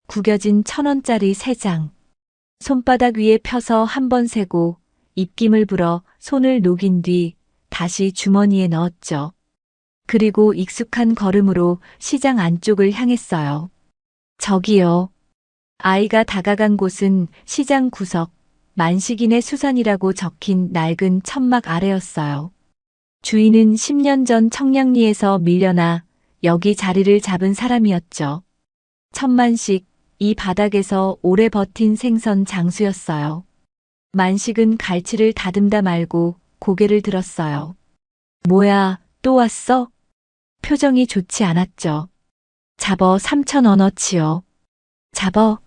구겨진 1,000원짜리 3장. 손바닥 위에 펴서 한 번 세고 입김을 불어 손을 녹인 뒤 다시 주머니에 넣었죠. 그리고 익숙한 걸음으로 시장 안쪽을 향했어요. 저기요. 아이가 다가간 곳은 시장 구석, 만식인의 수산이라고 적힌 낡은 천막 아래였어요. 주인은 10년 전 청량리에서 밀려나 여기 자리를 잡은 사람이었죠. 천만식, 이 바닥에서 오래 버틴 생선 장수였어요. 만식은 갈치를 다듬다 말고 고개를 들었어요. 뭐야, 또 왔어? 표정이 좋지 않았죠. 잡어 3,000원어치요. 잡어.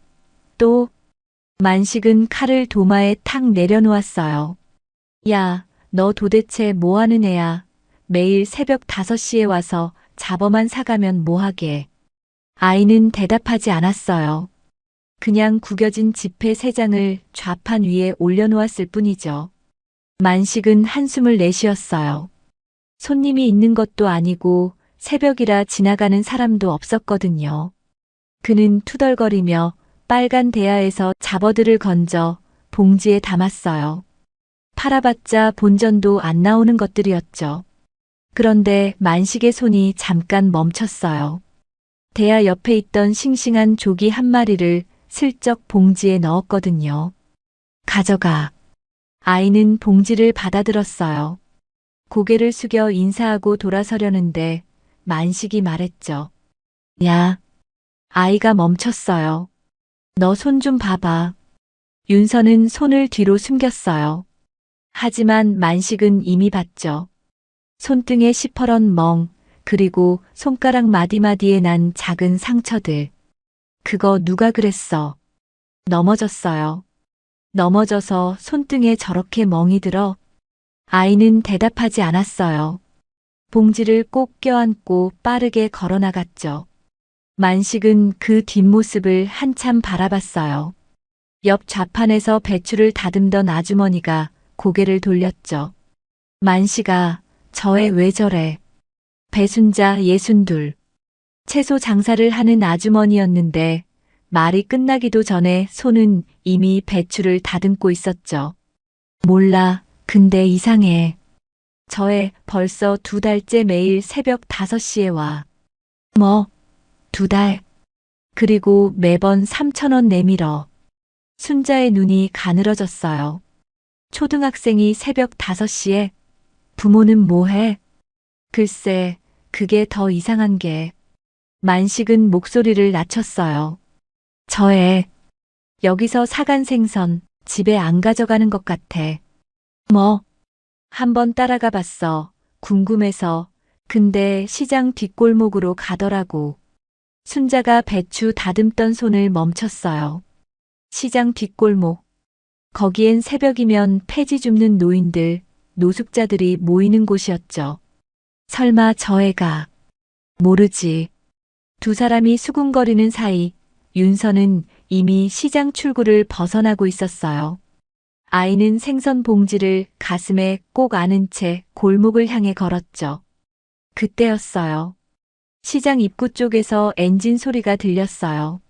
또. 만식은 칼을 도마에 탁 내려놓았어요. 야, 너 도대체 뭐하는 애야? 매일 새벽 5시에 와서 잡어만 사가면 뭐하게. 아이는 대답하지 않았어요. 그냥 구겨진 지폐 3장을 좌판 위에 올려놓았을 뿐이죠. 만식은 한숨을 내쉬었어요. 손님이 있는 것도 아니고 새벽이라 지나가는 사람도 없었거든요. 그는 투덜거리며 빨간 대야에서 잡어들을 건져 봉지에 담았어요. 팔아봤자 본전도 안 나오는 것들이었죠. 그런데 만식의 손이 잠깐 멈췄어요. 대야 옆에 있던 싱싱한 조기 한 마리를 슬쩍 봉지에 넣었거든요. 가져가. 아이는 봉지를 받아들었어요. 고개를 숙여 인사하고 돌아서려는데 만식이 말했죠. 야. 아이가 멈췄어요. 너 손 좀 봐봐. 윤서는 손을 뒤로 숨겼어요. 하지만 만식은 이미 봤죠. 손등에 시퍼런 멍, 그리고 손가락 마디마디에 난 작은 상처들. 그거 누가 그랬어? 넘어졌어요. 넘어져서 손등에 저렇게 멍이 들어? 아이는 대답하지 않았어요. 봉지를 꼭 껴안고 빠르게 걸어나갔죠. 만식은 그 뒷모습을 한참 바라봤어요. 옆 좌판에서 배추를 다듬던 아주머니가 고개를 돌렸죠. 만식아, 저 애 왜 저래? 배순자 62. 채소 장사를 하는 아주머니였는데 말이 끝나기도 전에 손은 이미 배추를 다듬고 있었죠. 몰라, 근데 이상해. 저 애 벌써 2달째 매일 새벽 5시에 와. 뭐? 2달? 그리고 매번 3,000원 내밀어. 순자의 눈이 가늘어졌어요. 초등학생이 새벽 5시에? 부모는 뭐해? 글쎄, 그게 더 이상한 게. 만식은 목소리를 낮췄어요. 저 애, 여기서 사간 생선 집에 안 가져가는 것 같아. 뭐? 한번 따라가 봤어. 궁금해서. 근데 시장 뒷골목으로 가더라고. 순자가 배추 다듬던 손을 멈췄어요. 시장 뒷골목. 거기엔 새벽이면 폐지 줍는 노인들, 노숙자들이 모이는 곳이었죠. 설마 저 애가. 모르지. 두 사람이 수군거리는 사이 윤서는 이미 시장 출구를 벗어나고 있었어요. 아이는 생선 봉지를 가슴에 꼭 안은 채 골목을 향해 걸었죠. 그때였어요. 시장 입구 쪽에서 엔진 소리가 들렸어요.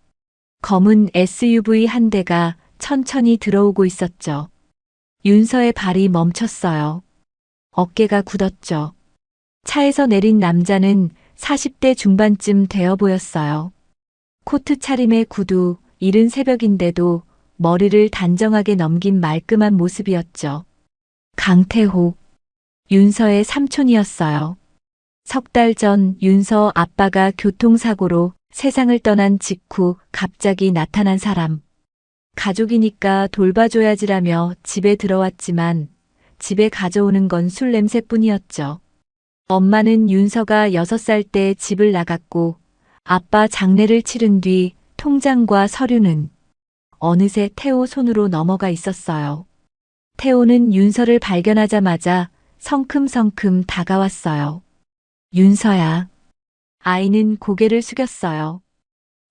검은 SUV 한 대가 천천히 들어오고 있었죠. 윤서의 발이 멈췄어요. 어깨가 굳었죠. 차에서 내린 남자는 40대 중반쯤 되어 보였어요. 코트 차림의 구두, 이른 새벽인데도 머리를 단정하게 넘긴 말끔한 모습이었죠. 강태호, 윤서의 삼촌이었어요. 3달 전 윤서 아빠가 교통사고로 세상을 떠난 직후 갑자기 나타난 사람. 가족이니까 돌봐줘야지라며 집에 들어왔지만 집에 가져오는 건 술 냄새뿐이었죠. 엄마는 윤서가 6살 때 집을 나갔고 아빠 장례를 치른 뒤 통장과 서류는 어느새 태호 손으로 넘어가 있었어요. 태호는 윤서를 발견하자마자 성큼성큼 다가왔어요. 윤서야. 아이는 고개를 숙였어요.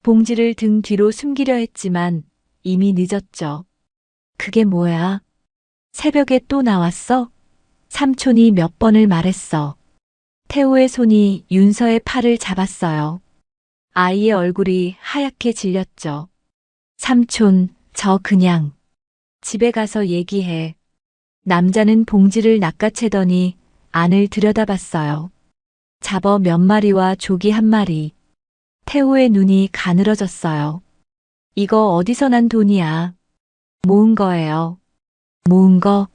봉지를 등 뒤로 숨기려 했지만 이미 늦었죠. 그게 뭐야? 새벽에 또 나왔어? 삼촌이 몇 번을 말했어. 태호의 손이 윤서의 팔을 잡았어요. 아이의 얼굴이 하얗게 질렸죠. 삼촌, 저 그냥 집에 가서 얘기해. 남자는 봉지를 낚아채더니 안을 들여다봤어요. 잡어 몇 마리와 조기 1마리. 태호의 눈이 가늘어졌어요. 이거 어디서 난 돈이야? 모은 거예요. 모은 거?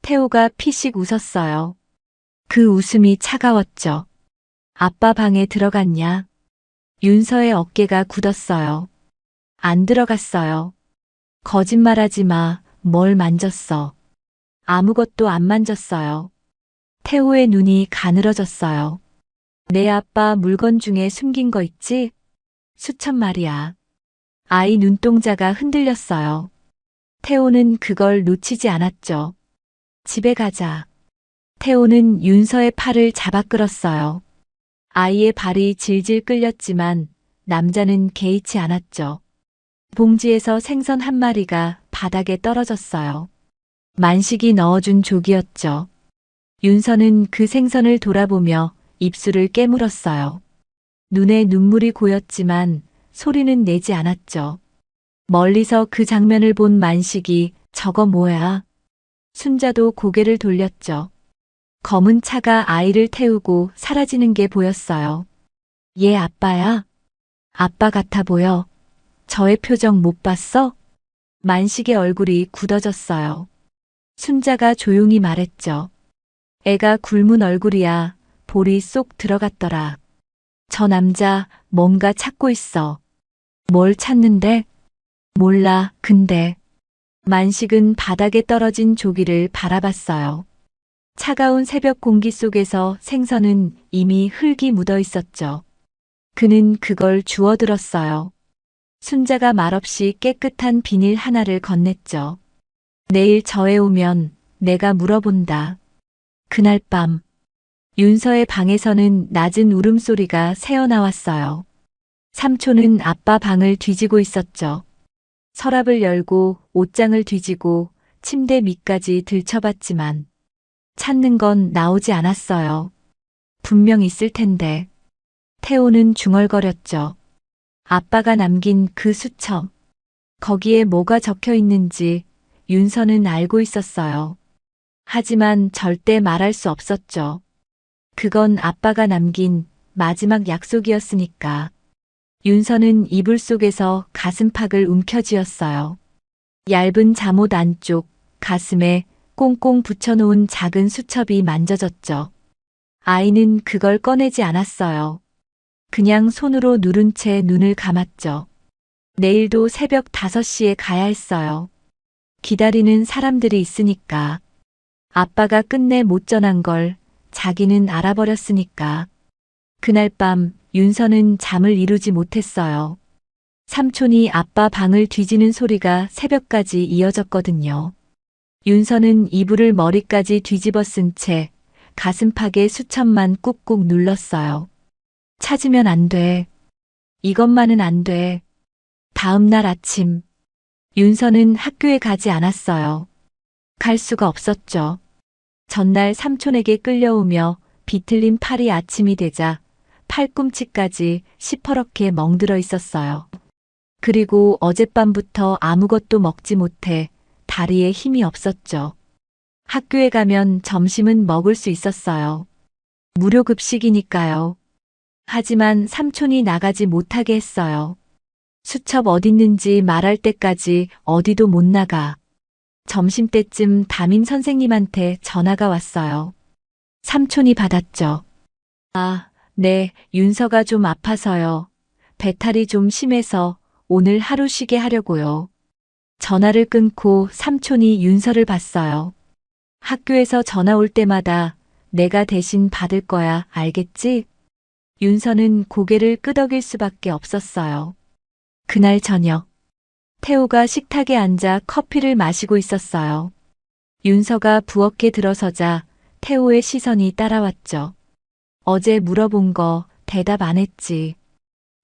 태호가 피식 웃었어요. 그 웃음이 차가웠죠. 아빠 방에 들어갔냐? 윤서의 어깨가 굳었어요. 안 들어갔어요. 거짓말하지 마. 뭘 만졌어. 아무것도 안 만졌어요. 태호의 눈이 가늘어졌어요. 내 아빠 물건 중에 숨긴 거 있지? 수천 마리야. 아이 눈동자가 흔들렸어요. 태호는 그걸 놓치지 않았죠. 집에 가자. 태호는 윤서의 팔을 잡아 끌었어요. 아이의 발이 질질 끌렸지만 남자는 개의치 않았죠. 봉지에서 생선 1마리가 바닥에 떨어졌어요. 만식이 넣어준 조기였죠. 윤서는 그 생선을 돌아보며 입술을 깨물었어요. 눈에 눈물이 고였지만 소리는 내지 않았죠. 멀리서 그 장면을 본 만식이 저거 뭐야? 순자도 고개를 돌렸죠. 검은 차가 아이를 태우고 사라지는 게 보였어요. 얘 아빠야? 아빠 같아 보여. 저의 표정 못 봤어? 만식의 얼굴이 굳어졌어요. 순자가 조용히 말했죠. 애가 굶은 얼굴이야. 볼이 쏙 들어갔더라. 저 남자 뭔가 찾고 있어. 뭘 찾는데? 몰라, 근데. 만식은 바닥에 떨어진 조기를 바라봤어요. 차가운 새벽 공기 속에서 생선은 이미 흙이 묻어 있었죠. 그는 그걸 주워들었어요. 순자가 말없이 깨끗한 비닐 하나를 건넸죠. 내일 저에 오면 내가 물어본다. 그날 밤 윤서의 방에서는 낮은 울음소리가 새어나왔어요. 삼촌은 아빠 방을 뒤지고 있었죠. 서랍을 열고 옷장을 뒤지고 침대 밑까지 들춰봤지만 찾는 건 나오지 않았어요. 분명 있을 텐데. 태호는 중얼거렸죠. 아빠가 남긴 그 수첩. 거기에 뭐가 적혀 있는지 윤서는 알고 있었어요. 하지만 절대 말할 수 없었죠. 그건 아빠가 남긴 마지막 약속이었으니까. 윤서는 이불 속에서 가슴팍을 움켜쥐었어요. 얇은 잠옷 안쪽 가슴에 꽁꽁 붙여놓은 작은 수첩이 만져졌죠. 아이는 그걸 꺼내지 않았어요. 그냥 손으로 누른 채 눈을 감았죠. 내일도 새벽 5시에 가야 했어요. 기다리는 사람들이 있으니까. 아빠가 끝내 못 전한 걸 자기는 알아버렸으니까. 그날 밤 윤서는 잠을 이루지 못했어요. 삼촌이 아빠 방을 뒤지는 소리가 새벽까지 이어졌거든요. 윤서는 이불을 머리까지 뒤집어 쓴 채 가슴팍에 수첩만 꾹꾹 눌렀어요. 찾으면 안 돼. 이것만은 안 돼. 다음 날 아침, 윤서는 학교에 가지 않았어요. 갈 수가 없었죠. 전날 삼촌에게 끌려오며 비틀린 팔이 아침이 되자 팔꿈치까지 시퍼렇게 멍들어 있었어요. 그리고 어젯밤부터 아무것도 먹지 못해 다리에 힘이 없었죠. 학교에 가면 점심은 먹을 수 있었어요. 무료 급식이니까요. 하지만 삼촌이 나가지 못하게 했어요. 수첩 어딨는지 말할 때까지 어디도 못 나가. 점심때쯤 담임 선생님한테 전화가 왔어요. 삼촌이 받았죠. 아, 네, 윤서가 좀 아파서요. 배탈이 좀 심해서 오늘 하루 쉬게 하려고요. 전화를 끊고 삼촌이 윤서를 봤어요. 학교에서 전화 올 때마다 내가 대신 받을 거야, 알겠지? 윤서는 고개를 끄덕일 수밖에 없었어요. 그날 저녁, 태호가 식탁에 앉아 커피를 마시고 있었어요. 윤서가 부엌에 들어서자 태호의 시선이 따라왔죠. 어제 물어본 거 대답 안 했지.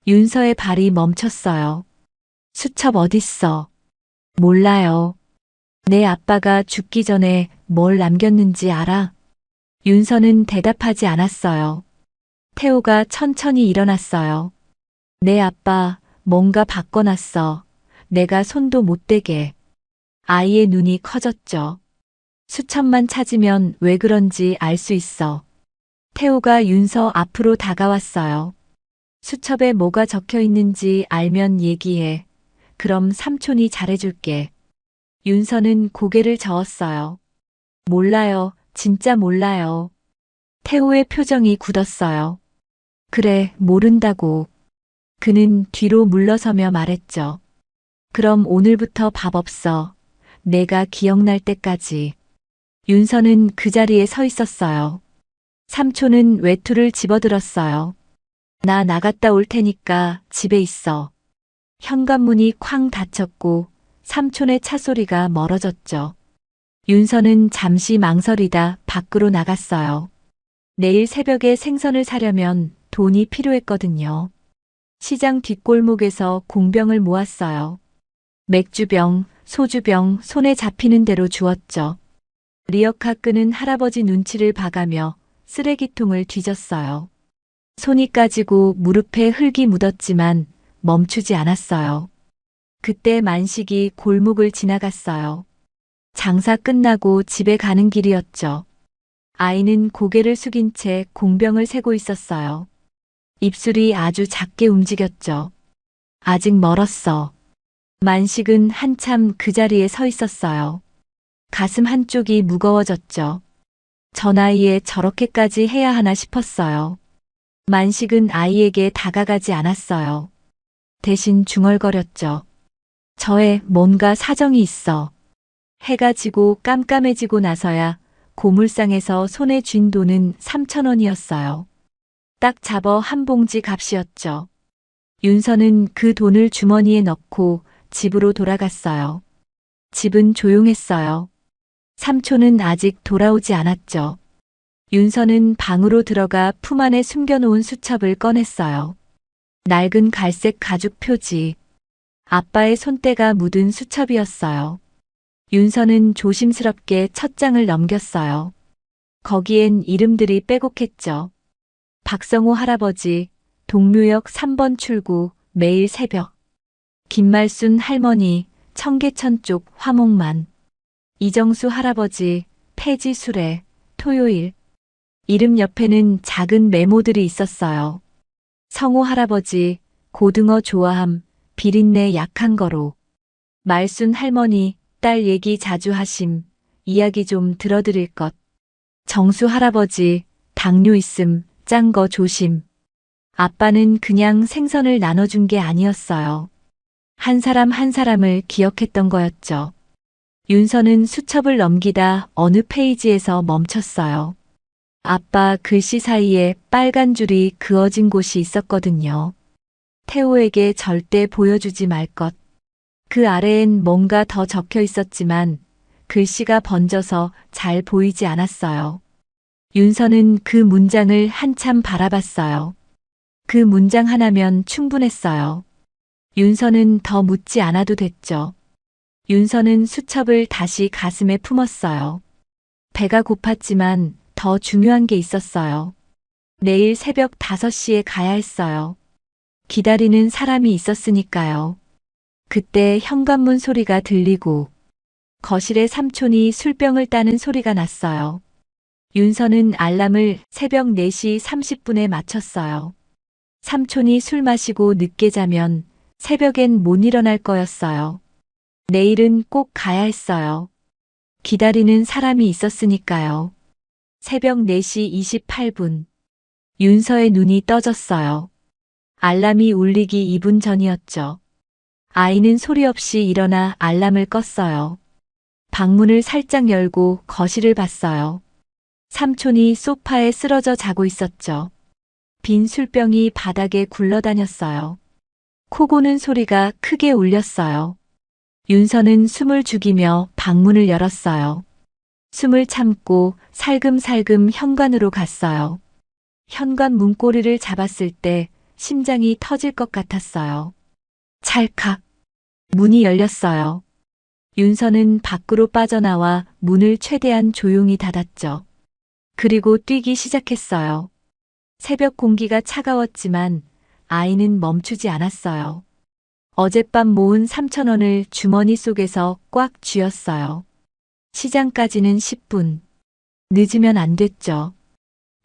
윤서의 발이 멈췄어요. 수첩 어딨어? 몰라요. 내 아빠가 죽기 전에 뭘 남겼는지 알아? 윤서는 대답하지 않았어요. 태호가 천천히 일어났어요. 내 아빠 뭔가 바꿔놨어. 내가 손도 못 대게. 아이의 눈이 커졌죠. 수첩만 찾으면 왜 그런지 알 수 있어. 태호가 윤서 앞으로 다가왔어요. 수첩에 뭐가 적혀 있는지 알면 얘기해. 그럼 삼촌이 잘해줄게. 윤서는 고개를 저었어요. 몰라요. 진짜 몰라요. 태호의 표정이 굳었어요. 그래, 모른다고. 그는 뒤로 물러서며 말했죠. 그럼 오늘부터 밥 없어. 내가 기억날 때까지. 윤서는 그 자리에 서 있었어요. 삼촌은 외투를 집어들었어요. 나 나갔다 올 테니까 집에 있어. 현관문이 쾅 닫혔고 삼촌의 차 소리가 멀어졌죠. 윤서는 잠시 망설이다 밖으로 나갔어요. 내일 새벽에 생선을 사려면 돈이 필요했거든요. 시장 뒷골목에서 공병을 모았어요. 맥주병, 소주병 손에 잡히는 대로 주었죠. 리어카 끄는 할아버지 눈치를 봐가며 쓰레기통을 뒤졌어요. 손이 까지고 무릎에 흙이 묻었지만 멈추지 않았어요. 그때 만식이 골목을 지나갔어요. 장사 끝나고 집에 가는 길이었죠. 아이는 고개를 숙인 채 공병을 세고 있었어요. 입술이 아주 작게 움직였죠. 아직 멀었어. 만식은 한참 그 자리에 서 있었어요. 가슴 한쪽이 무거워졌죠. 저 나이에 저렇게까지 해야 하나 싶었어요. 만식은 아이에게 다가가지 않았어요. 대신 중얼거렸죠. 저에 뭔가 사정이 있어. 해가 지고 깜깜해지고 나서야 고물상에서 손에 쥔 돈은 3,000원이었어요. 딱 잡어 한 봉지 값이었죠. 윤서는 그 돈을 주머니에 넣고 집으로 돌아갔어요. 집은 조용했어요. 삼촌은 아직 돌아오지 않았죠. 윤서는 방으로 들어가 품 안에 숨겨놓은 수첩을 꺼냈어요. 낡은 갈색 가죽 표지. 아빠의 손때가 묻은 수첩이었어요. 윤서는 조심스럽게 첫 장을 넘겼어요. 거기엔 이름들이 빼곡했죠. 박성호 할아버지, 동묘역 3번 출구, 매일 새벽. 김말순 할머니, 청계천 쪽 화목만. 이정수 할아버지, 폐지 수레, 토요일. 이름 옆에는 작은 메모들이 있었어요. 성호 할아버지, 고등어 좋아함, 비린내 약한 거로. 말순 할머니, 딸 얘기 자주 하심, 이야기 좀 들어드릴 것. 정수 할아버지, 당뇨 있음, 짠 거 조심. 아빠는 그냥 생선을 나눠준 게 아니었어요. 한 사람 한 사람을 기억했던 거였죠. 윤서는 수첩을 넘기다 어느 페이지에서 멈췄어요. 아빠 글씨 사이에 빨간 줄이 그어진 곳이 있었거든요. 태호에게 절대 보여주지 말 것. 그 아래엔 뭔가 더 적혀 있었지만 글씨가 번져서 잘 보이지 않았어요. 윤서는 그 문장을 한참 바라봤어요. 그 문장 하나면 충분했어요. 윤서는 더 묻지 않아도 됐죠. 윤서는 수첩을 다시 가슴에 품었어요. 배가 고팠지만 더 중요한 게 있었어요. 내일 새벽 5시에 가야 했어요. 기다리는 사람이 있었으니까요. 그때 현관문 소리가 들리고 거실에 삼촌이 술병을 따는 소리가 났어요. 윤서는 알람을 새벽 4시 30분에 맞췄어요. 삼촌이 술 마시고 늦게 자면 새벽엔 못 일어날 거였어요. 내일은 꼭 가야 했어요. 기다리는 사람이 있었으니까요. 새벽 4시 28분. 윤서의 눈이 떠졌어요. 알람이 울리기 2분 전이었죠. 아이는 소리 없이 일어나 알람을 껐어요. 방문을 살짝 열고 거실을 봤어요. 삼촌이 소파에 쓰러져 자고 있었죠. 빈 술병이 바닥에 굴러다녔어요. 코 고는 소리가 크게 울렸어요. 윤서는 숨을 죽이며 방문을 열었어요. 숨을 참고 살금살금 현관으로 갔어요. 현관 문고리를 잡았을 때 심장이 터질 것 같았어요. 찰칵. 문이 열렸어요. 윤서는 밖으로 빠져나와 문을 최대한 조용히 닫았죠. 그리고 뛰기 시작했어요. 새벽 공기가 차가웠지만 아이는 멈추지 않았어요. 어젯밤 모은 3,000원을 주머니 속에서 꽉 쥐었어요. 시장까지는 10분. 늦으면 안 됐죠.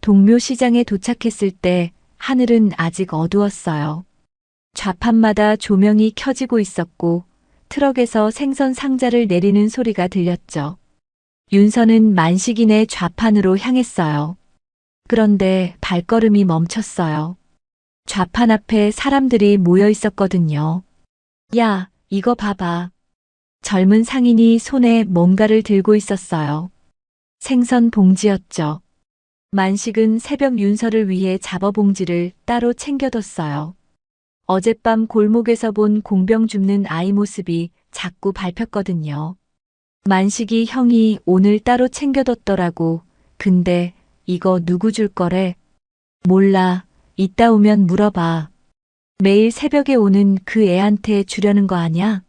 동묘 시장에 도착했을 때 하늘은 아직 어두웠어요. 좌판마다 조명이 켜지고 있었고 트럭에서 생선 상자를 내리는 소리가 들렸죠. 윤서는 만식인의 좌판으로 향했어요. 그런데 발걸음이 멈췄어요. 좌판 앞에 사람들이 모여 있었거든요. 야, 이거 봐봐. 젊은 상인이 손에 뭔가를 들고 있었어요. 생선 봉지였죠. 만식은 새벽 윤서를 위해 잡어 봉지를 따로 챙겨뒀어요. 어젯밤 골목에서 본 공병 줍는 아이 모습이 자꾸 밟혔거든요. 만식이 형이 오늘 따로 챙겨뒀더라고. 근데 이거 누구 줄 거래? 몰라. 이따 오면 물어봐. 매일 새벽에 오는 그 애한테 주려는 거 아냐?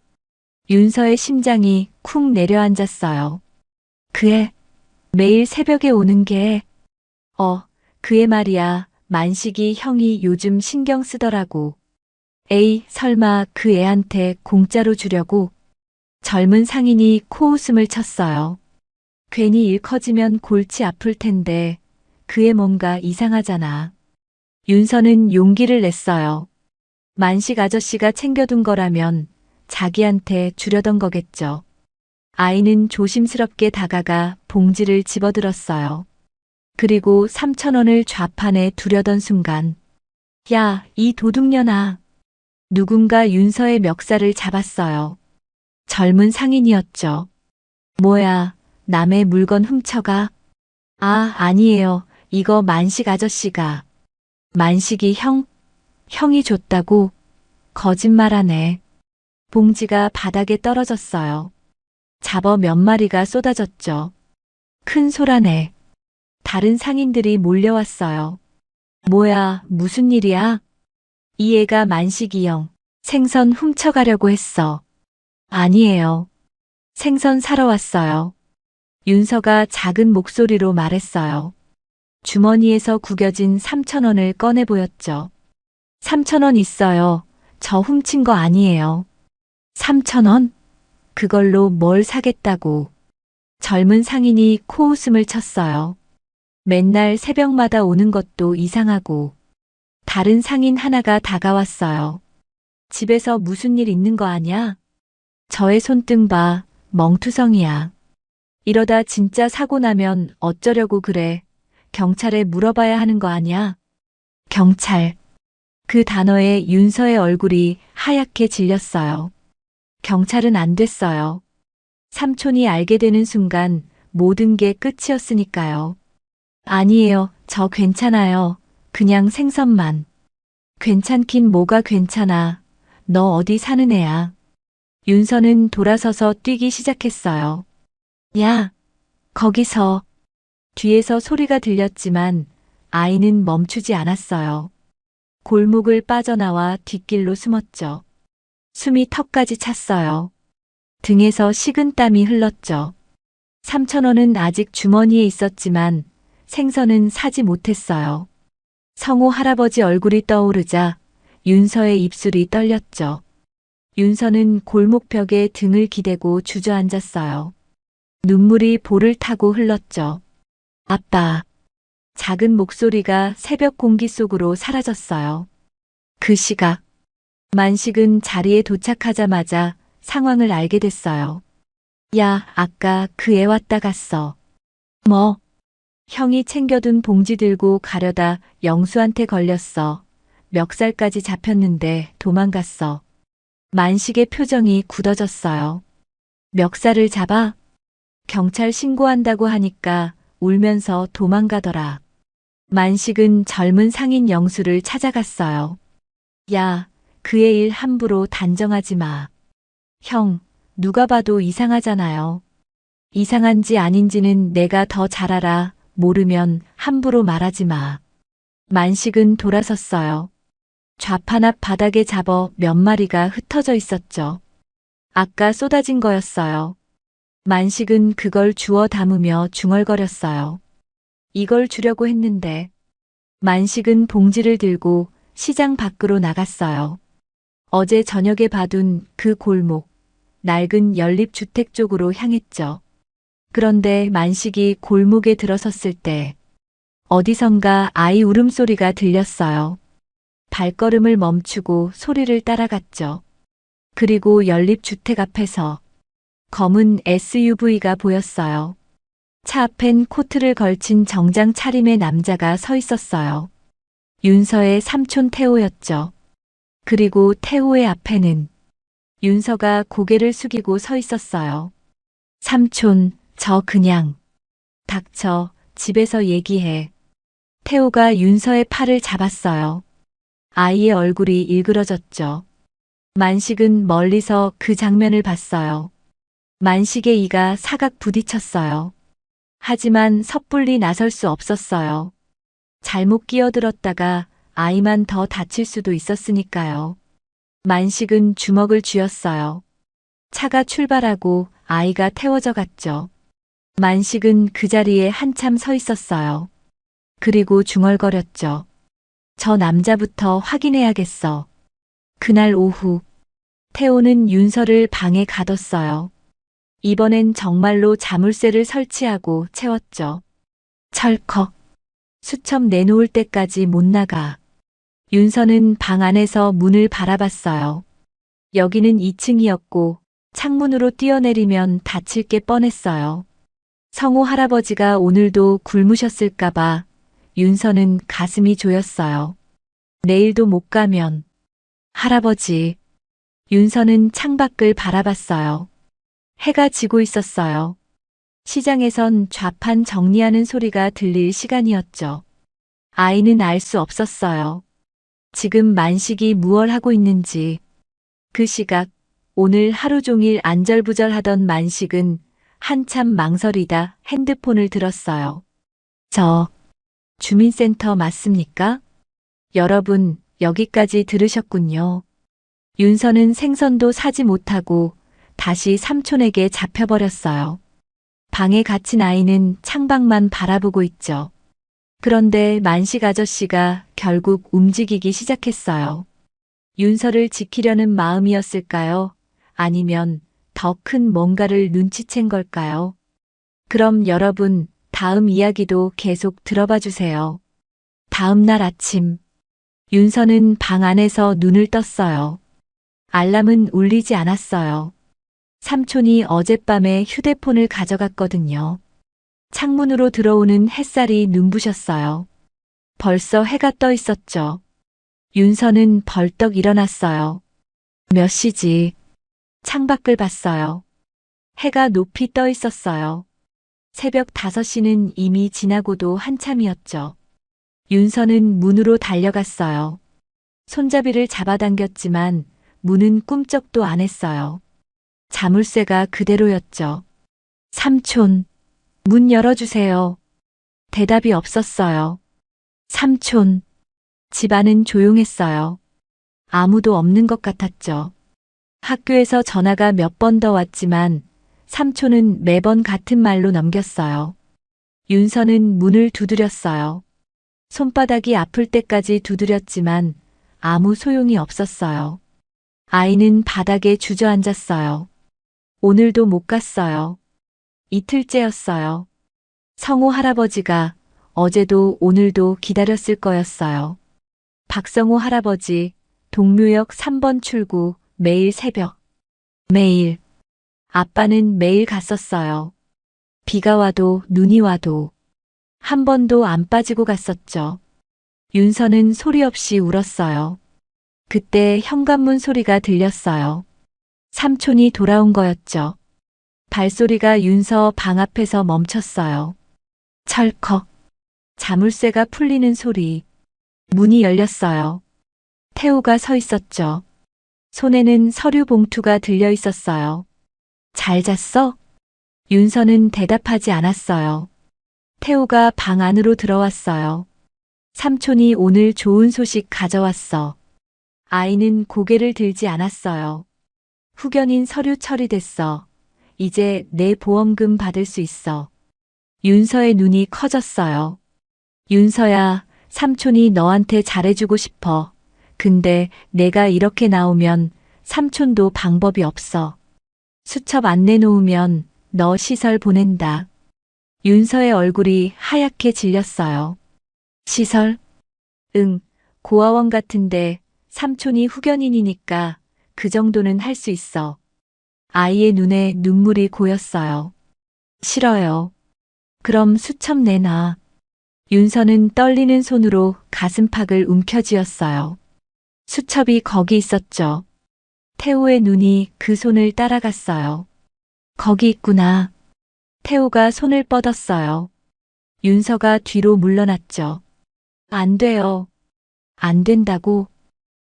윤서의 심장이 쿵 내려앉았어요. 그 애? 매일 새벽에 오는 게? 그 애 말이야. 만식이 형이 요즘 신경 쓰더라고. 에이, 설마 그 애한테 공짜로 주려고? 젊은 상인이 코웃음을 쳤어요. 괜히 일 커지면 골치 아플 텐데 그 애 뭔가 이상하잖아. 윤서는 용기를 냈어요. 만식 아저씨가 챙겨둔 거라면 자기한테 주려던 거겠죠. 아이는 조심스럽게 다가가 봉지를 집어들었어요. 그리고 3,000원을 좌판에 두려던 순간, 야, 이 도둑년아. 누군가 윤서의 멱살을 잡았어요. 젊은 상인이었죠. 뭐야, 남의 물건 훔쳐가? 아, 아니에요. 이거 만식 아저씨가. 만식이 형이 줬다고? 거짓말하네. 봉지가 바닥에 떨어졌어요. 잡어 몇 마리가 쏟아졌죠. 큰 소라네. 다른 상인들이 몰려왔어요. 뭐야, 무슨 일이야? 이 애가 만식이 형, 생선 훔쳐가려고 했어. 아니에요. 생선 사러 왔어요. 윤서가 작은 목소리로 말했어요. 주머니에서 구겨진 3,000원을 꺼내 보였죠. 3,000원 있어요. 저 훔친 거 아니에요. 3,000원? 그걸로 뭘 사겠다고. 젊은 상인이 코웃음을 쳤어요. 맨날 새벽마다 오는 것도 이상하고. 다른 상인 하나가 다가왔어요. 집에서 무슨 일 있는 거 아냐? 저의 손등 봐, 멍투성이야. 이러다 진짜 사고 나면 어쩌려고 그래. 경찰에 물어봐야 하는 거 아냐? 경찰. 그 단어에 윤서의 얼굴이 하얗게 질렸어요. 경찰은 안 됐어요. 삼촌이 알게 되는 순간 모든 게 끝이었으니까요. 아니에요. 저 괜찮아요. 그냥 생선만. 괜찮긴 뭐가 괜찮아. 너 어디 사는 애야? 윤서는 돌아서서 뛰기 시작했어요. 야, 거기서. 뒤에서 소리가 들렸지만 아이는 멈추지 않았어요. 골목을 빠져나와 뒷길로 숨었죠. 숨이 턱까지 찼어요. 등에서 식은땀이 흘렀죠. 3,000원은 아직 주머니에 있었지만 생선은 사지 못했어요. 성호 할아버지 얼굴이 떠오르자 윤서의 입술이 떨렸죠. 윤서는 골목벽에 등을 기대고 주저앉았어요. 눈물이 볼을 타고 흘렀죠. 아빠. 작은 목소리가 새벽 공기 속으로 사라졌어요. 그 시각. 만식은 자리에 도착하자마자 상황을 알게 됐어요. 야, 아까 그 애 왔다 갔어. 뭐? 형이 챙겨둔 봉지 들고 가려다 영수한테 걸렸어. 멱살까지 잡혔는데 도망갔어. 만식의 표정이 굳어졌어요. 멱살을 잡아? 경찰 신고한다고 하니까 울면서 도망가더라. 만식은 젊은 상인 영수를 찾아갔어요. 야, 그의 일 함부로 단정하지 마. 형, 누가 봐도 이상하잖아요. 이상한지 아닌지는 내가 더 잘 알아. 모르면 함부로 말하지 마. 만식은 돌아섰어요. 좌판 앞 바닥에 잡어 몇 마리가 흩어져 있었죠. 아까 쏟아진 거였어요. 만식은 그걸 주워 담으며 중얼거렸어요. 이걸 주려고 했는데. 만식은 봉지를 들고 시장 밖으로 나갔어요. 어제 저녁에 봐둔 그 골목, 낡은 연립주택 쪽으로 향했죠. 그런데 만식이 골목에 들어섰을 때 어디선가 아이 울음소리가 들렸어요. 발걸음을 멈추고 소리를 따라갔죠. 그리고 연립주택 앞에서 검은 SUV가 보였어요. 차 앞엔 코트를 걸친 정장 차림의 남자가 서 있었어요. 윤서의 삼촌 태호였죠. 그리고 태호의 앞에는 윤서가 고개를 숙이고 서 있었어요. 삼촌, 저 그냥. 닥쳐, 집에서 얘기해. 태호가 윤서의 팔을 잡았어요. 아이의 얼굴이 일그러졌죠. 만식은 멀리서 그 장면을 봤어요. 만식의 이가 사각 부딪혔어요. 하지만 섣불리 나설 수 없었어요. 잘못 끼어들었다가 아이만 더 다칠 수도 있었으니까요. 만식은 주먹을 쥐었어요. 차가 출발하고 아이가 태워져 갔죠. 만식은 그 자리에 한참 서 있었어요. 그리고 중얼거렸죠. 저 남자부터 확인해야겠어. 그날 오후, 태호는 윤서를 방에 가뒀어요. 이번엔 정말로 자물쇠를 설치하고 채웠죠. 철컥. 수첩 내놓을 때까지 못 나가. 윤서는 방 안에서 문을 바라봤어요. 여기는 2층이었고 창문으로 뛰어내리면 다칠 게 뻔했어요. 성호 할아버지가 오늘도 굶으셨을까봐 윤서는 가슴이 조였어요. 내일도 못 가면. 할아버지. 윤서는 창밖을 바라봤어요. 해가 지고 있었어요. 시장에선 좌판 정리하는 소리가 들릴 시간이었죠. 아이는 알 수 없었어요. 지금 만식이 무얼 하고 있는지. 그 시각, 오늘 하루 종일 안절부절하던 만식은 한참 망설이다 핸드폰을 들었어요. 저 주민센터 맞습니까? 여러분, 여기까지 들으셨군요. 윤서는 생선도 사지 못하고 다시 삼촌에게 잡혀버렸어요. 방에 갇힌 아이는 창밖만 바라보고 있죠. 그런데 만식 아저씨가 결국 움직이기 시작했어요. 윤서를 지키려는 마음이었을까요? 아니면 더 큰 뭔가를 눈치챈 걸까요? 그럼 여러분, 다음 이야기도 계속 들어봐 주세요. 다음 날 아침, 윤서는 방 안에서 눈을 떴어요. 알람은 울리지 않았어요. 삼촌이 어젯밤에 휴대폰을 가져갔거든요. 창문으로 들어오는 햇살이 눈부셨어요. 벌써 해가 떠 있었죠. 윤서는 벌떡 일어났어요. 몇 시지? 창밖을 봤어요. 해가 높이 떠 있었어요. 새벽 5시는 이미 지나고도 한참이었죠. 윤서는 문으로 달려갔어요. 손잡이를 잡아당겼지만 문은 꿈쩍도 안 했어요. 자물쇠가 그대로였죠. 삼촌, 문 열어주세요. 대답이 없었어요. 삼촌, 집안은 조용했어요. 아무도 없는 것 같았죠. 학교에서 전화가 몇 번 더 왔지만 삼촌은 매번 같은 말로 넘겼어요. 윤서는 문을 두드렸어요. 손바닥이 아플 때까지 두드렸지만 아무 소용이 없었어요. 아이는 바닥에 주저앉았어요. 오늘도 못 갔어요. 이틀째였어요. 성호 할아버지가 어제도 오늘도 기다렸을 거였어요. 박성호 할아버지, 동묘역 3번 출구, 매일 새벽. 매일. 아빠는 매일 갔었어요. 비가 와도 눈이 와도. 한 번도 안 빠지고 갔었죠. 윤서는 소리 없이 울었어요. 그때 현관문 소리가 들렸어요. 삼촌이 돌아온 거였죠. 발소리가 윤서 방 앞에서 멈췄어요. 철컥. 자물쇠가 풀리는 소리. 문이 열렸어요. 태호가 서 있었죠. 손에는 서류 봉투가 들려 있었어요. 잘 잤어? 윤서는 대답하지 않았어요. 태호가 방 안으로 들어왔어요. 삼촌이 오늘 좋은 소식 가져왔어. 아이는 고개를 들지 않았어요. 후견인 서류 처리됐어. 이제 내 보험금 받을 수 있어. 윤서의 눈이 커졌어요. 윤서야, 삼촌이 너한테 잘해주고 싶어. 근데 내가 이렇게 나오면 삼촌도 방법이 없어. 수첩 안 내놓으면 너 시설 보낸다. 윤서의 얼굴이 하얗게 질렸어요. 시설? 응, 고아원 같은데 삼촌이 후견인이니까 그 정도는 할 수 있어. 아이의 눈에 눈물이 고였어요. 싫어요. 그럼 수첩 내놔. 윤서는 떨리는 손으로 가슴팍을 움켜쥐었어요. 수첩이 거기 있었죠. 태호의 눈이 그 손을 따라갔어요. 거기 있구나. 태호가 손을 뻗었어요. 윤서가 뒤로 물러났죠. 안 돼요. 안 된다고.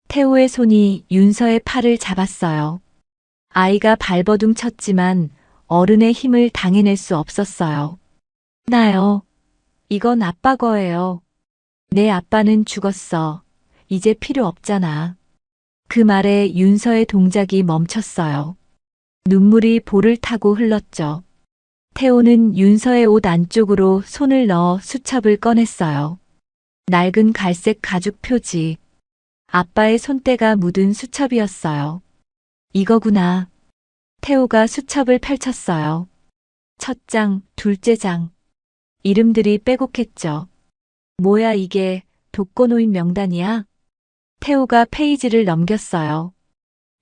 태호의 손이 윤서의 팔을 잡았어요. 아이가 발버둥 쳤지만 어른의 힘을 당해낼 수 없었어요. 나요. 이건 아빠 거예요. 내 아빠는 죽었어. 이제 필요 없잖아. 그 말에 윤서의 동작이 멈췄어요. 눈물이 볼을 타고 흘렀죠. 태호는 윤서의 옷 안쪽으로 손을 넣어 수첩을 꺼냈어요. 낡은 갈색 가죽 표지. 아빠의 손때가 묻은 수첩이었어요. 이거구나. 태호가 수첩을 펼쳤어요. 첫 장, 둘째 장. 이름들이 빼곡했죠. 뭐야 이게, 독거노인 명단이야? 태호가 페이지를 넘겼어요.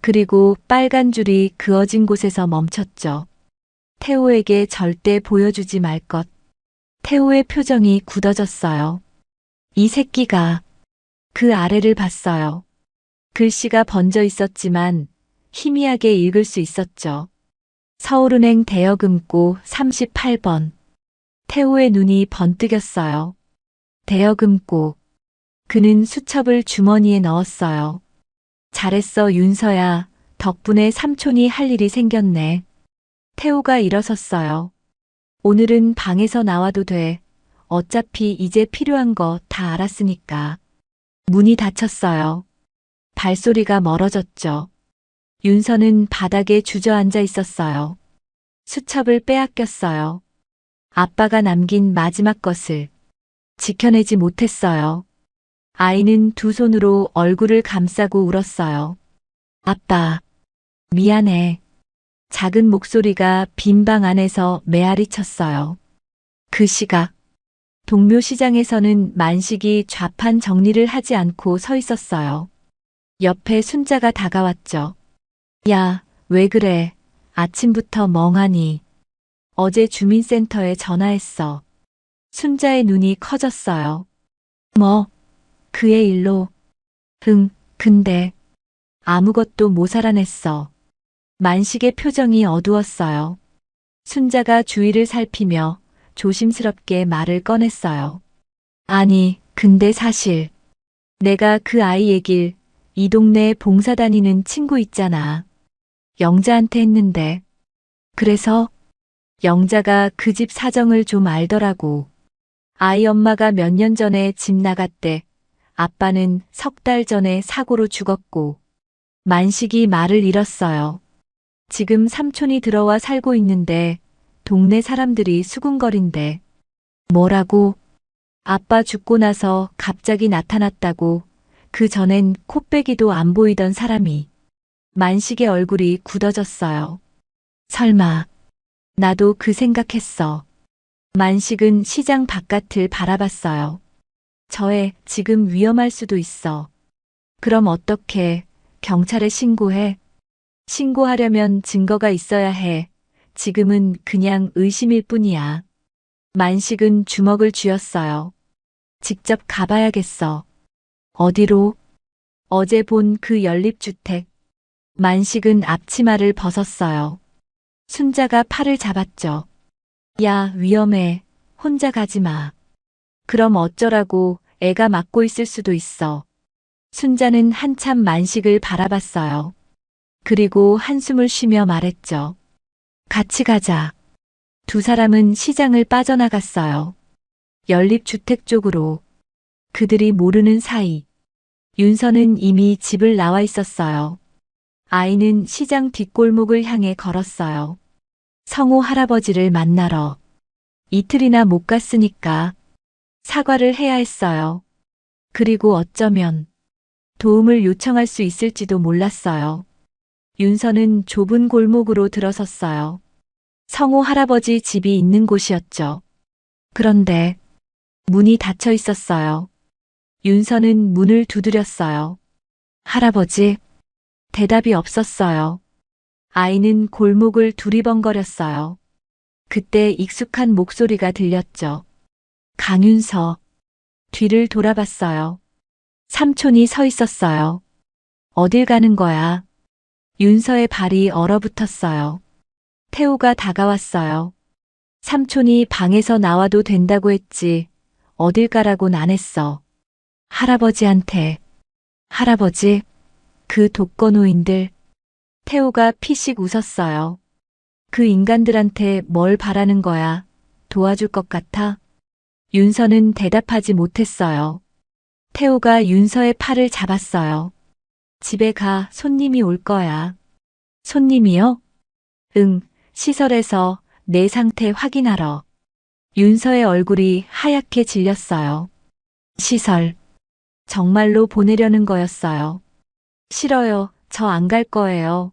그리고 빨간 줄이 그어진 곳에서 멈췄죠. 태호에게 절대 보여주지 말 것. 태호의 표정이 굳어졌어요. 이 새끼가. 그 아래를 봤어요. 글씨가 번져 있었지만 희미하게 읽을 수 있었죠. 서울은행 대여금고 38번. 태호의 눈이 번뜩였어요. 대여금고. 그는 수첩을 주머니에 넣었어요. 잘했어 윤서야. 덕분에 삼촌이 할 일이 생겼네. 태호가 일어섰어요. 오늘은 방에서 나와도 돼. 어차피 이제 필요한 거 다 알았으니까. 문이 닫혔어요. 발소리가 멀어졌죠. 윤서는 바닥에 주저앉아 있었어요. 수첩을 빼앗겼어요. 아빠가 남긴 마지막 것을 지켜내지 못했어요. 아이는 두 손으로 얼굴을 감싸고 울었어요. 아빠, 미안해. 작은 목소리가 빈 방 안에서 메아리 쳤어요. 그 시각, 동묘시장에서는 만식이 좌판 정리를 하지 않고 서 있었어요. 옆에 순자가 다가왔죠. 야, 왜 그래? 아침부터 멍하니. 어제 주민센터에 전화했어. 순자의 눈이 커졌어요. 뭐? 그의 일로? 근데 아무것도 못 알아냈어. 만식의 표정이 어두웠어요. 순자가 주위를 살피며 조심스럽게 말을 꺼냈어요. 아니, 근데 사실 내가 그 아이 얘길 이 동네에 봉사 다니는 친구 있잖아. 영자한테 했는데. 그래서 영자가 그 집 사정을 좀 알더라고. 아이 엄마가 몇 년 전에 집 나갔대. 아빠는 3달 전에 사고로 죽었고. 만식이 말을 잃었어요. 지금 삼촌이 들어와 살고 있는데 동네 사람들이 수군거린대. 뭐라고? 아빠 죽고 나서 갑자기 나타났다고. 그 전엔 코빼기도 안 보이던 사람이. 만식의 얼굴이 굳어졌어요. 설마. 나도 그 생각했어. 만식은 시장 바깥을 바라봤어요. 저애 지금 위험할 수도 있어. 그럼 어떻게? 경찰에 신고해? 신고하려면 증거가 있어야 해. 지금은 그냥 의심일 뿐이야. 만식은 주먹을 쥐었어요. 직접 가봐야겠어. 어디로? 어제 본 그 연립주택. 만식은 앞치마를 벗었어요. 순자가 팔을 잡았죠. 야, 위험해. 혼자 가지 마. 그럼 어쩌라고. 애가 맞고 있을 수도 있어. 순자는 한참 만식을 바라봤어요. 그리고 한숨을 쉬며 말했죠. 같이 가자. 두 사람은 시장을 빠져나갔어요. 연립주택 쪽으로. 그들이 모르는 사이. 윤서는 이미 집을 나와 있었어요. 아이는 시장 뒷골목을 향해 걸었어요. 성호 할아버지를 만나러. 이틀이나 못 갔으니까 사과를 해야 했어요. 그리고 어쩌면 도움을 요청할 수 있을지도 몰랐어요. 윤서는 좁은 골목으로 들어섰어요. 성호 할아버지 집이 있는 곳이었죠. 그런데 문이 닫혀 있었어요. 윤서는 문을 두드렸어요. 할아버지, 대답이 없었어요. 아이는 골목을 두리번거렸어요. 그때 익숙한 목소리가 들렸죠. 강윤서. 뒤를 돌아봤어요. 삼촌이 서 있었어요. 어딜 가는 거야? 윤서의 발이 얼어붙었어요. 태호가 다가왔어요. 삼촌이 방에서 나와도 된다고 했지. 어딜 가라곤 안 했어. 할아버지한테. 할아버지, 그 독거노인들. 태호가 피식 웃었어요. 그 인간들한테 뭘 바라는 거야? 도와줄 것 같아? 윤서는 대답하지 못했어요. 태호가 윤서의 팔을 잡았어요. 집에 가, 손님이 올 거야. 손님이요? 응, 시설에서 내 상태 확인하러. 윤서의 얼굴이 하얗게 질렸어요. 시설. 정말로 보내려는 거였어요. 싫어요. 저 안 갈 거예요.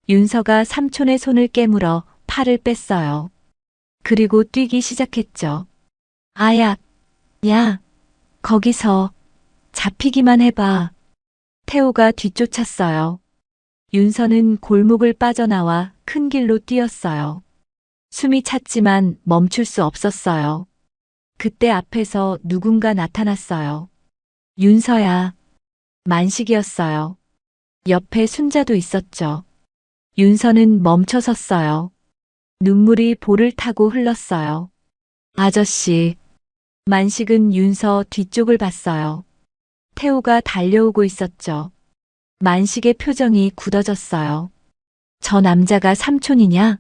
윤서가 삼촌의 손을 깨물어 팔을 뺐어요. 그리고 뛰기 시작했죠. 아야, 야, 거기서 잡히기만 해봐. 태호가 뒤쫓았어요. 윤서는 골목을 빠져나와 큰 길로 뛰었어요. 숨이 찼지만 멈출 수 없었어요. 그때 앞에서 누군가 나타났어요. 윤서야. 만식이었어요. 옆에 순자도 있었죠. 윤서는 멈춰 섰어요. 눈물이 볼을 타고 흘렀어요. 아저씨. 만식은 윤서 뒤쪽을 봤어요. 태호가 달려오고 있었죠. 만식의 표정이 굳어졌어요. 저 남자가 삼촌이냐?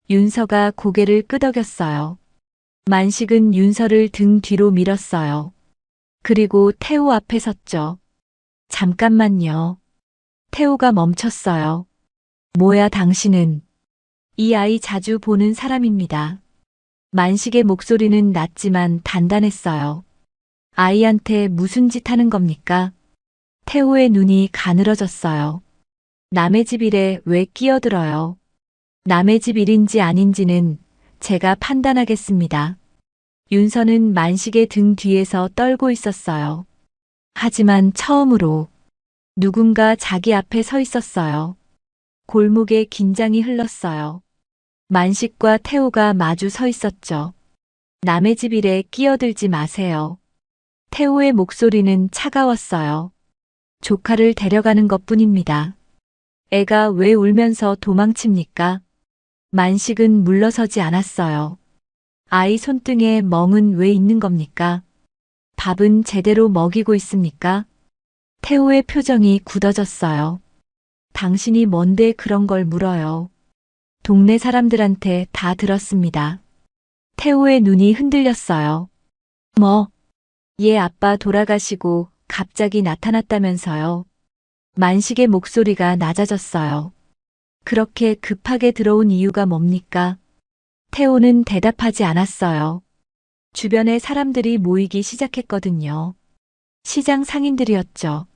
윤서가 고개를 끄덕였어요. 만식은 윤서를 등 뒤로 밀었어요. 그리고 태호 앞에 섰죠. 잠깐만요. 태호가 멈췄어요. 뭐야 당신은? 이 아이 자주 보는 사람입니다. 만식의 목소리는 낮지만 단단했어요. 아이한테 무슨 짓 하는 겁니까? 태호의 눈이 가늘어졌어요. 남의 집 일에 왜 끼어들어요? 남의 집 일인지 아닌지는 제가 판단하겠습니다. 윤서는 만식의 등 뒤에서 떨고 있었어요. 하지만 처음으로 누군가 자기 앞에 서 있었어요. 골목에 긴장이 흘렀어요. 만식과 태호가 마주 서 있었죠. 남의 집 일에 끼어들지 마세요. 태호의 목소리는 차가웠어요. 조카를 데려가는 것뿐입니다. 애가 왜 울면서 도망칩니까? 만식은 물러서지 않았어요. 아이 손등에 멍은 왜 있는 겁니까? 밥은 제대로 먹이고 있습니까? 태호의 표정이 굳어졌어요. 당신이 뭔데 그런 걸 물어요. 동네 사람들한테 다 들었습니다. 태호의 눈이 흔들렸어요. 뭐? 얘 아빠 돌아가시고 갑자기 나타났다면서요. 만식의 목소리가 낮아졌어요. 그렇게 급하게 들어온 이유가 뭡니까? 태호는 대답하지 않았어요. 주변에 사람들이 모이기 시작했거든요. 시장 상인들이었죠.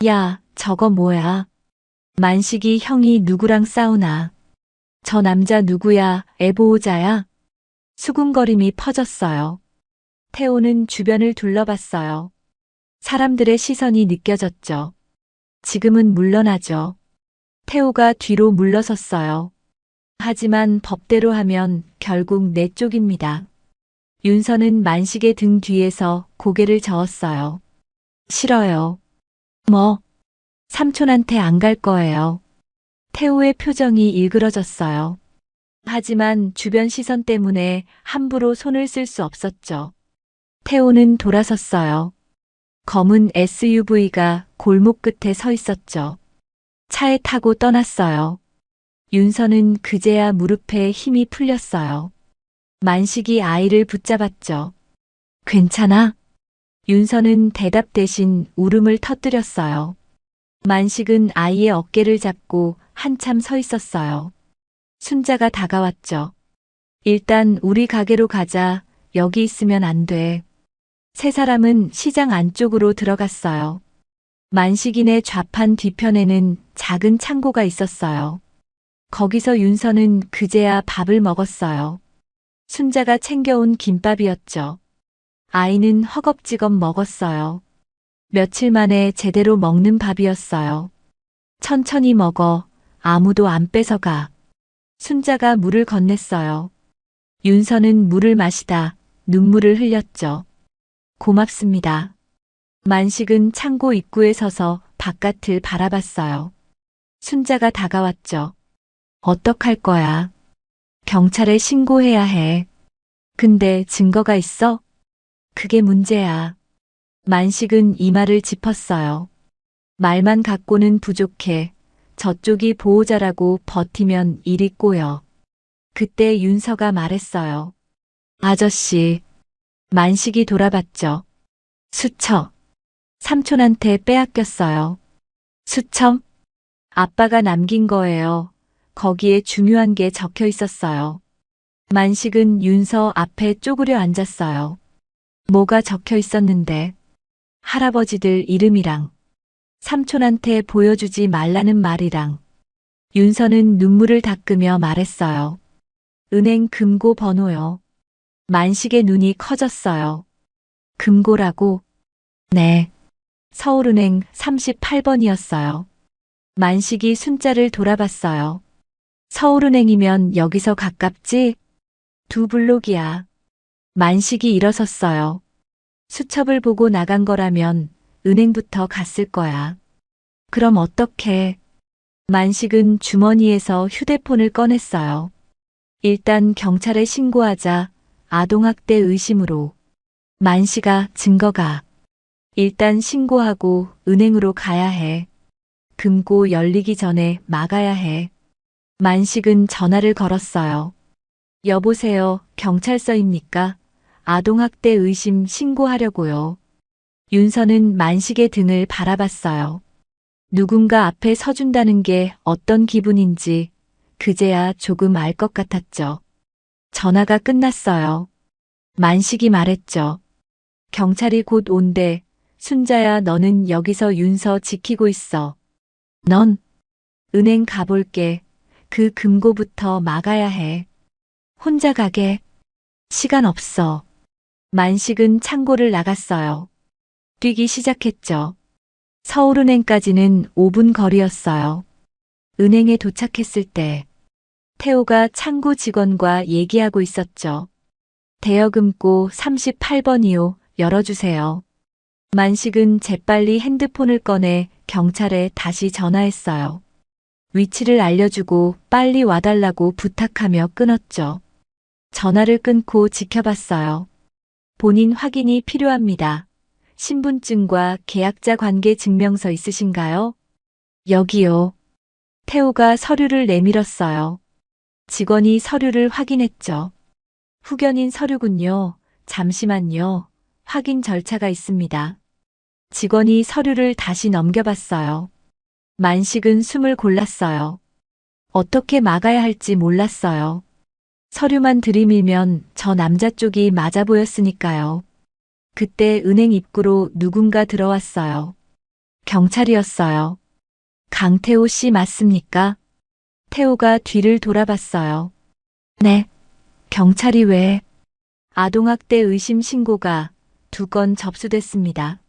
야, 저거 뭐야? 만식이 형이 누구랑 싸우나? 저 남자 누구야? 애보호자야? 수군거림이 퍼졌어요. 태호는 주변을 둘러봤어요. 사람들의 시선이 느껴졌죠. 지금은 물러나죠. 태호가 뒤로 물러섰어요. 하지만 법대로 하면 결국 내 쪽입니다. 윤서는 만식의 등 뒤에서 고개를 저었어요. 싫어요. 뭐? 삼촌한테 안 갈 거예요. 태호의 표정이 일그러졌어요. 하지만 주변 시선 때문에 함부로 손을 쓸 수 없었죠. 태호는 돌아섰어요. 검은 SUV가 골목 끝에 서 있었죠. 차에 타고 떠났어요. 윤서는 그제야 무릎에 힘이 풀렸어요. 만식이 아이를 붙잡았죠. 괜찮아? 윤서는 대답 대신 울음을 터뜨렸어요. 만식은 아이의 어깨를 잡고 한참 서 있었어요. 순자가 다가왔죠. 일단 우리 가게로 가자. 여기 있으면 안 돼. 세 사람은 시장 안쪽으로 들어갔어요. 만식인의 좌판 뒤편에는 작은 창고가 있었어요. 거기서 윤서는 그제야 밥을 먹었어요. 순자가 챙겨온 김밥이었죠. 아이는 허겁지겁 먹었어요. 며칠 만에 제대로 먹는 밥이었어요. 천천히 먹어. 아무도 안 뺏어가. 순자가 물을 건넸어요. 윤서는 물을 마시다 눈물을 흘렸죠. 고맙습니다. 만식은 창고 입구에 서서 바깥을 바라봤어요. 순자가 다가왔죠. 어떡할 거야? 경찰에 신고해야 해. 근데 증거가 있어? 그게 문제야. 만식은 이마를 짚었어요. 말만 갖고는 부족해. 저쪽이 보호자라고 버티면 일이 꼬여. 그때 윤서가 말했어요. 아저씨. 만식이 돌아봤죠. 수첩. 삼촌한테 빼앗겼어요. 수첩? 아빠가 남긴 거예요. 거기에 중요한 게 적혀 있었어요. 만식은 윤서 앞에 쪼그려 앉았어요. 뭐가 적혀 있었는데? 할아버지들 이름이랑 삼촌한테 보여주지 말라는 말이랑. 윤서는 눈물을 닦으며 말했어요. 은행 금고 번호요. 만식의 눈이 커졌어요. 금고라고? 네. 서울은행 38번이었어요. 만식이 순자를 돌아봤어요. 서울은행이면 여기서 가깝지? 2블록이야. 만식이 일어섰어요. 수첩을 보고 나간 거라면 은행부터 갔을 거야. 그럼 어떡해? 만식은 주머니에서 휴대폰을 꺼냈어요. 일단 경찰에 신고하자. 아동학대 의심으로. 만식아, 증거가. 일단 신고하고 은행으로 가야 해. 금고 열리기 전에 막아야 해. 만식은 전화를 걸었어요. 여보세요, 경찰서입니까? 아동학대 의심 신고하려고요. 윤서는 만식의 등을 바라봤어요. 누군가 앞에 서준다는 게 어떤 기분인지 그제야 조금 알 것 같았죠. 전화가 끝났어요. 만식이 말했죠. 경찰이 곧 온대. 순자야, 너는 여기서 윤서 지키고 있어. 넌 은행 가볼게. 그 금고부터 막아야 해. 혼자 가게. 시간 없어. 만식은 창고를 나갔어요. 뛰기 시작했죠. 서울은행까지는 5분 거리였어요. 은행에 도착했을 때 태호가 창구 직원과 얘기하고 있었죠. 대여금고 38번이요. 열어주세요. 만식은 재빨리 핸드폰을 꺼내 경찰에 다시 전화했어요. 위치를 알려주고 빨리 와달라고 부탁하며 끊었죠. 전화를 끊고 지켜봤어요. 본인 확인이 필요합니다. 신분증과 계약자 관계 증명서 있으신가요? 여기요. 태호가 서류를 내밀었어요. 직원이 서류를 확인했죠. 후견인 서류군요. 잠시만요. 확인 절차가 있습니다. 직원이 서류를 다시 넘겨봤어요. 만식은 숨을 골랐어요. 어떻게 막아야 할지 몰랐어요. 서류만 들이밀면 저 남자 쪽이 맞아 보였으니까요. 그때 은행 입구로 누군가 들어왔어요. 경찰이었어요. 강태호 씨 맞습니까? 태호가 뒤를 돌아봤어요. 네. 경찰이 왜? 아동학대 의심 신고가 2건 접수됐습니다.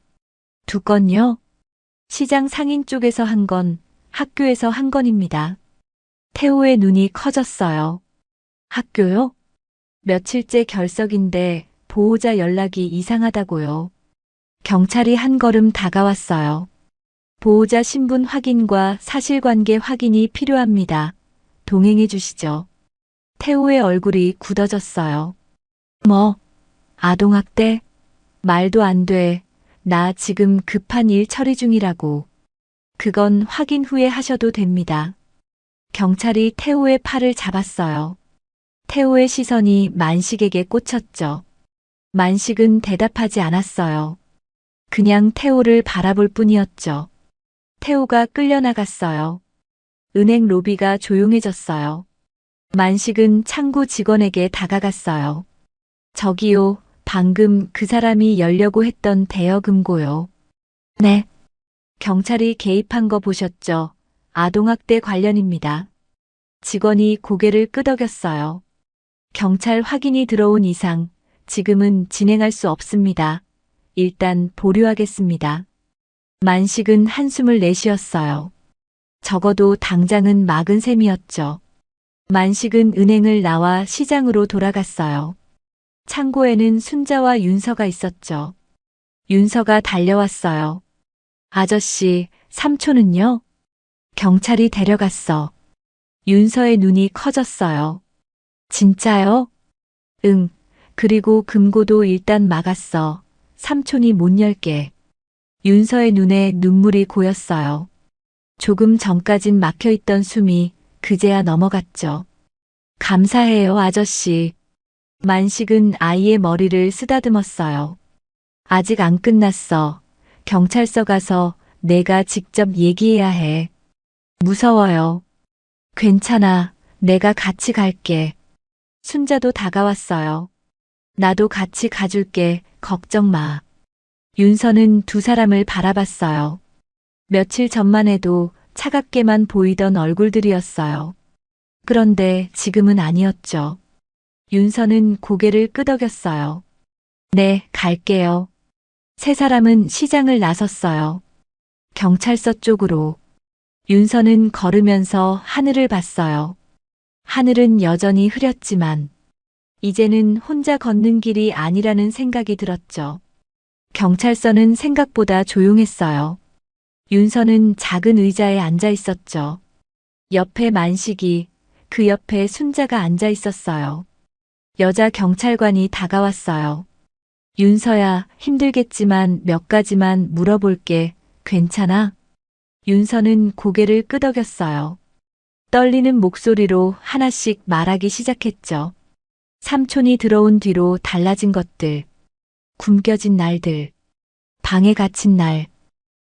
2건요? 시장 상인 쪽에서 한 건, 학교에서 한 건입니다. 태호의 눈이 커졌어요. 학교요? 며칠째 결석인데 보호자 연락이 이상하다고요. 경찰이 한 걸음 다가왔어요. 보호자 신분 확인과 사실관계 확인이 필요합니다. 동행해 주시죠. 태호의 얼굴이 굳어졌어요. 뭐? 아동학대? 말도 안 돼. 나 지금 급한 일 처리 중이라고. 그건 확인 후에 하셔도 됩니다. 경찰이 태호의 팔을 잡았어요. 태호의 시선이 만식에게 꽂혔죠. 만식은 대답하지 않았어요. 그냥 태호를 바라볼 뿐이었죠. 태호가 끌려나갔어요. 은행 로비가 조용해졌어요. 만식은 창구 직원에게 다가갔어요. 저기요, 방금 그 사람이 열려고 했던 대여금고요. 네. 경찰이 개입한 거 보셨죠? 아동학대 관련입니다. 직원이 고개를 끄덕였어요. 경찰 확인이 들어온 이상 지금은 진행할 수 없습니다. 일단 보류하겠습니다. 만식은 한숨을 내쉬었어요. 적어도 당장은 막은 셈이었죠. 만식은 은행을 나와 시장으로 돌아갔어요. 창고에는 순자와 윤서가 있었죠. 윤서가 달려왔어요. 아저씨, 삼촌은요? 경찰이 데려갔어. 윤서의 눈이 커졌어요. 진짜요? 응. 그리고 금고도 일단 막았어. 삼촌이 못 열게. 윤서의 눈에 눈물이 고였어요. 조금 전까진 막혀있던 숨이 그제야 넘어갔죠. 감사해요, 아저씨. 만식은 아이의 머리를 쓰다듬었어요. 아직 안 끝났어. 경찰서 가서 내가 직접 얘기해야 해. 무서워요. 괜찮아. 내가 같이 갈게. 순자도 다가왔어요. 나도 같이 가줄게. 걱정 마. 윤서는 두 사람을 바라봤어요. 며칠 전만 해도 차갑게만 보이던 얼굴들이었어요. 그런데 지금은 아니었죠. 윤서는 고개를 끄덕였어요. 네, 갈게요. 세 사람은 시장을 나섰어요. 경찰서 쪽으로. 윤서는 걸으면서 하늘을 봤어요. 하늘은 여전히 흐렸지만 이제는 혼자 걷는 길이 아니라는 생각이 들었죠. 경찰서는 생각보다 조용했어요. 윤서는 작은 의자에 앉아 있었죠. 옆에 만식이, 그 옆에 순자가 앉아 있었어요. 여자 경찰관이 다가왔어요. 윤서야, 힘들겠지만 몇 가지만 물어볼게. 괜찮아? 윤서는 고개를 끄덕였어요. 떨리는 목소리로 하나씩 말하기 시작했죠. 삼촌이 들어온 뒤로 달라진 것들, 굶겨진 날들, 방에 갇힌 날,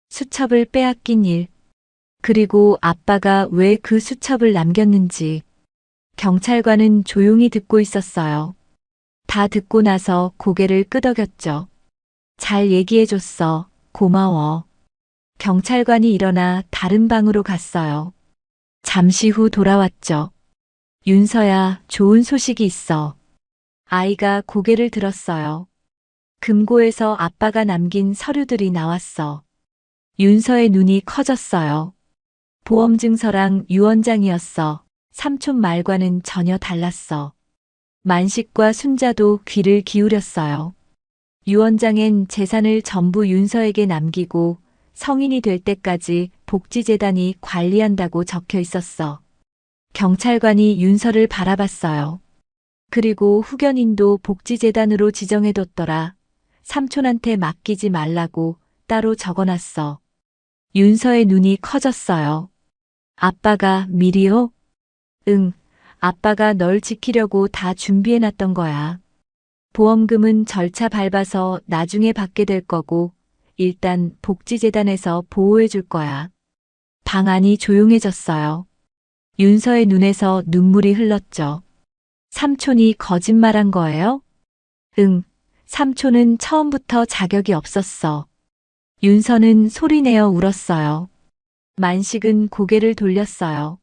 수첩을 빼앗긴 일, 그리고 아빠가 왜 그 수첩을 남겼는지. 경찰관은 조용히 듣고 있었어요. 다 듣고 나서 고개를 끄덕였죠. 잘 얘기해줬어. 고마워. 경찰관이 일어나 다른 방으로 갔어요. 잠시 후 돌아왔죠. 윤서야, 좋은 소식이 있어. 아이가 고개를 들었어요. 금고에서 아빠가 남긴 서류들이 나왔어. 윤서의 눈이 커졌어요. 보험증서랑 유언장이었어. 삼촌 말과는 전혀 달랐어. 만식과 순자도 귀를 기울였어요. 유언장엔 재산을 전부 윤서에게 남기고 성인이 될 때까지 복지재단이 관리한다고 적혀 있었어. 경찰관이 윤서를 바라봤어요. 그리고 후견인도 복지재단으로 지정해뒀더라. 삼촌한테 맡기지 말라고 따로 적어놨어. 윤서의 눈이 커졌어요. 아빠가 미리요? 응, 아빠가 널 지키려고 다 준비해놨던 거야. 보험금은 절차 밟아서 나중에 받게 될 거고, 일단 복지재단에서 보호해줄 거야. 방 안이 조용해졌어요. 윤서의 눈에서 눈물이 흘렀죠. 삼촌이 거짓말한 거예요? 응, 삼촌은 처음부터 자격이 없었어. 윤서는 소리내어 울었어요. 만식은 고개를 돌렸어요.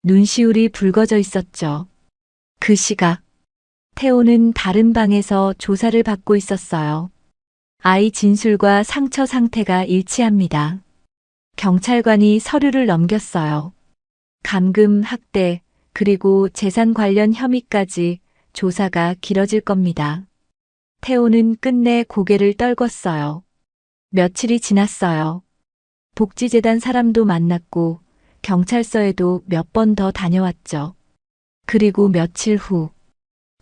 눈시울이 붉어져 있었죠. 그 시각, 태호는 다른 방에서 조사를 받고 있었어요. 아이 진술과 상처 상태가 일치합니다. 경찰관이 서류를 넘겼어요. 감금, 학대, 그리고 재산 관련 혐의까지 조사가 길어질 겁니다. 태호는 끝내 고개를 떨궜어요. 며칠이 지났어요. 복지재단 사람도 만났고 경찰서에도 몇 번 더 다녀왔죠. 그리고 며칠 후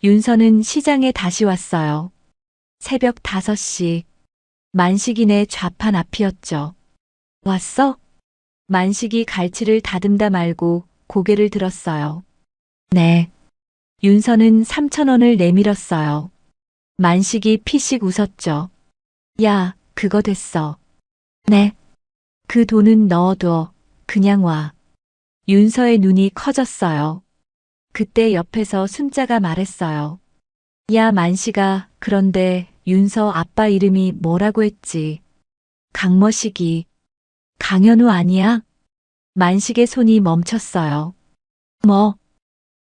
윤서는 시장에 다시 왔어요. 새벽 5시. 만식이네 좌판 앞이었죠. 왔어? 만식이 갈치를 다듬다 말고 고개를 들었어요. 네. 윤서는 3,000원을 내밀었어요. 만식이 피식 웃었죠. 야, 그거 됐어. 네. 그 돈은 넣어둬. 그냥 와. 윤서의 눈이 커졌어요. 그때 옆에서 순자가 말했어요. 야, 만식아, 그런데 윤서 아빠 이름이 뭐라고 했지? 강머식이. 강현우 아니야? 만식의 손이 멈췄어요. 뭐?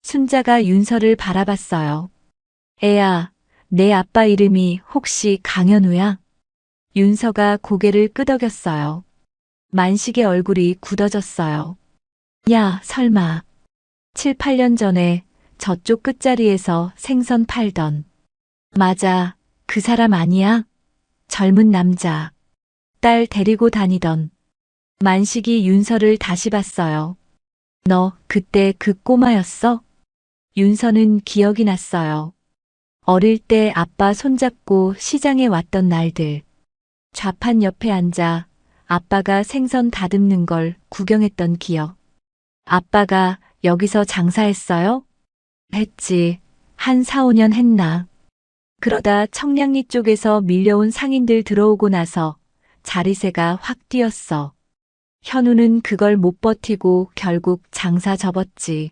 순자가 윤서를 바라봤어요. 애야, 내 아빠 이름이 혹시 강현우야? 윤서가 고개를 끄덕였어요. 만식의 얼굴이 굳어졌어요. 야, 설마. 7, 8년 전에 저쪽 끝자리에서 생선 팔던. 맞아, 그 사람 아니야? 젊은 남자. 딸 데리고 다니던. 만식이 윤서를 다시 봤어요. 너 그때 그 꼬마였어? 윤서는 기억이 났어요. 어릴 때 아빠 손잡고 시장에 왔던 날들. 좌판 옆에 앉아 아빠가 생선 다듬는 걸 구경했던 기억. 아빠가 여기서 장사했어요? 했지. 한 4, 5년 했나. 그러다 청량리 쪽에서 밀려온 상인들 들어오고 나서 자리세가 확 뛰었어. 현우는 그걸 못 버티고 결국 장사 접었지.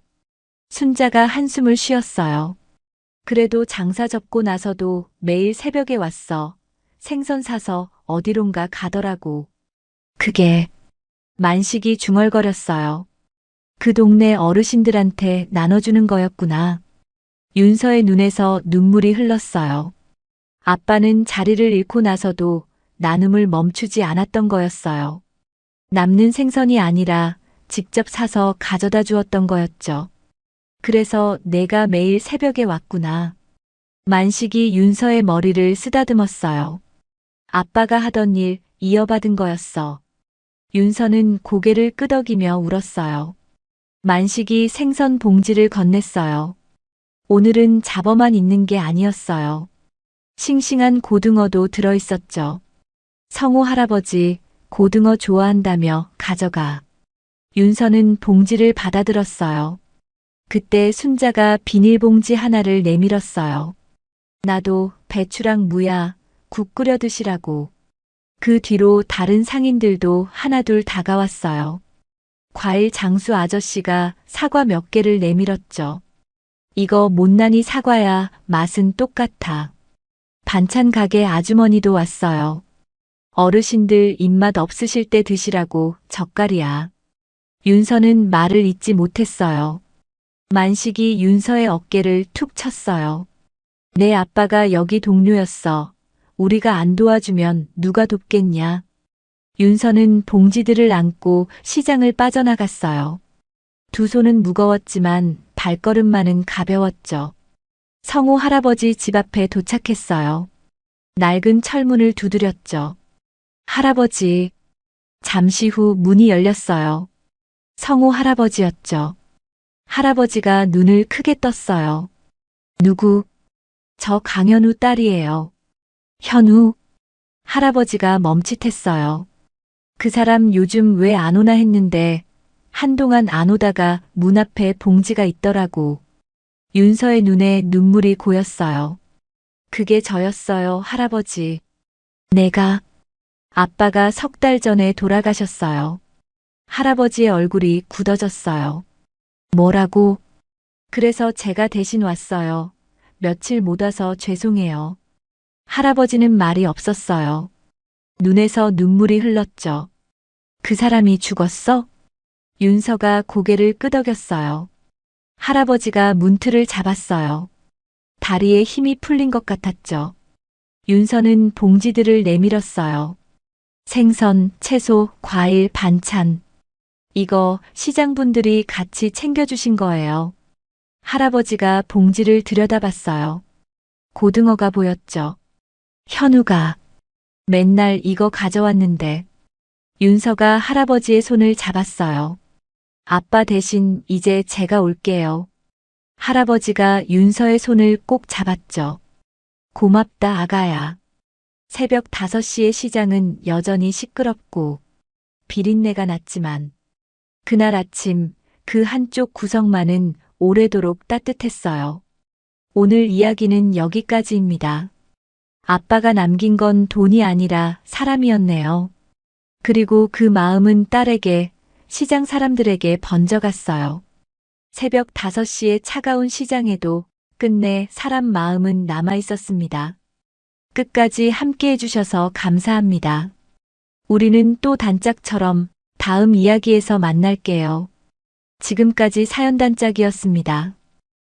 순자가 한숨을 쉬었어요. 그래도 장사 접고 나서도 매일 새벽에 왔어. 생선 사서 어디론가 가더라고. 그게 만식이 중얼거렸어요. 그 동네 어르신들한테 나눠주는 거였구나. 윤서의 눈에서 눈물이 흘렀어요. 아빠는 자리를 잃고 나서도 나눔을 멈추지 않았던 거였어요. 남는 생선이 아니라 직접 사서 가져다 주었던 거였죠. 그래서 내가 매일 새벽에 왔구나. 만식이 윤서의 머리를 쓰다듬었어요. 아빠가 하던 일 이어받은 거였어. 윤서는 고개를 끄덕이며 울었어요. 만식이 생선 봉지를 건넸어요. 오늘은 잡어만 있는 게 아니었어요. 싱싱한 고등어도 들어있었죠. 성호 할아버지, 고등어 좋아한다며 가져가. 윤서는 봉지를 받아들었어요. 그때 순자가 비닐봉지 하나를 내밀었어요. 나도 배추랑 무야 국 끓여 드시라고. 그 뒤로 다른 상인들도 하나둘 다가왔어요. 과일 장수 아저씨가 사과 몇 개를 내밀었죠. 이거 못난이 사과야, 맛은 똑같아. 반찬 가게 아주머니도 왔어요. 어르신들 입맛 없으실 때 드시라고 젓갈이야. 윤서는 말을 잇지 못했어요. 만식이 윤서의 어깨를 툭 쳤어요. 내 아빠가 여기 동료였어. 우리가 안 도와주면 누가 돕겠냐. 윤서는 봉지들을 안고 시장을 빠져나갔어요. 두 손은 무거웠지만 발걸음만은 가벼웠죠. 성호 할아버지 집 앞에 도착했어요. 낡은 철문을 두드렸죠. 할아버지. 잠시 후 문이 열렸어요. 성호 할아버지였죠. 할아버지가 눈을 크게 떴어요. 누구? 저 강현우 딸이에요. 현우? 할아버지가 멈칫했어요. 그 사람 요즘 왜 안 오나 했는데 한동안 안 오다가 문 앞에 봉지가 있더라고. 윤서의 눈에 눈물이 고였어요. 그게 저였어요, 할아버지. 내가. 아빠가 3달 전에 돌아가셨어요. 할아버지의 얼굴이 굳어졌어요. 뭐라고? 그래서 제가 대신 왔어요. 며칠 못 와서 죄송해요. 할아버지는 말이 없었어요. 눈에서 눈물이 흘렀죠. 그 사람이 죽었어? 윤서가 고개를 끄덕였어요. 할아버지가 문틀을 잡았어요. 다리에 힘이 풀린 것 같았죠. 윤서는 봉지들을 내밀었어요. 생선, 채소, 과일, 반찬. 이거 시장분들이 같이 챙겨주신 거예요. 할아버지가 봉지를 들여다봤어요. 고등어가 보였죠. 현우가 맨날 이거 가져왔는데. 윤서가 할아버지의 손을 잡았어요. 아빠 대신 이제 제가 올게요. 할아버지가 윤서의 손을 꼭 잡았죠. 고맙다, 아가야. 새벽 5시의 시장은 여전히 시끄럽고 비린내가 났지만 그날 아침 그 한쪽 구석만은 오래도록 따뜻했어요. 오늘 이야기는 여기까지입니다. 아빠가 남긴 건 돈이 아니라 사람이었네요. 그리고 그 마음은 딸에게, 시장 사람들에게 번져갔어요. 새벽 5시의 차가운 시장에도 끝내 사람 마음은 남아 있었습니다. 끝까지 함께 해주셔서 감사합니다. 우리는 또 단짝처럼 다음 이야기에서 만날게요. 지금까지 사연단짝이었습니다.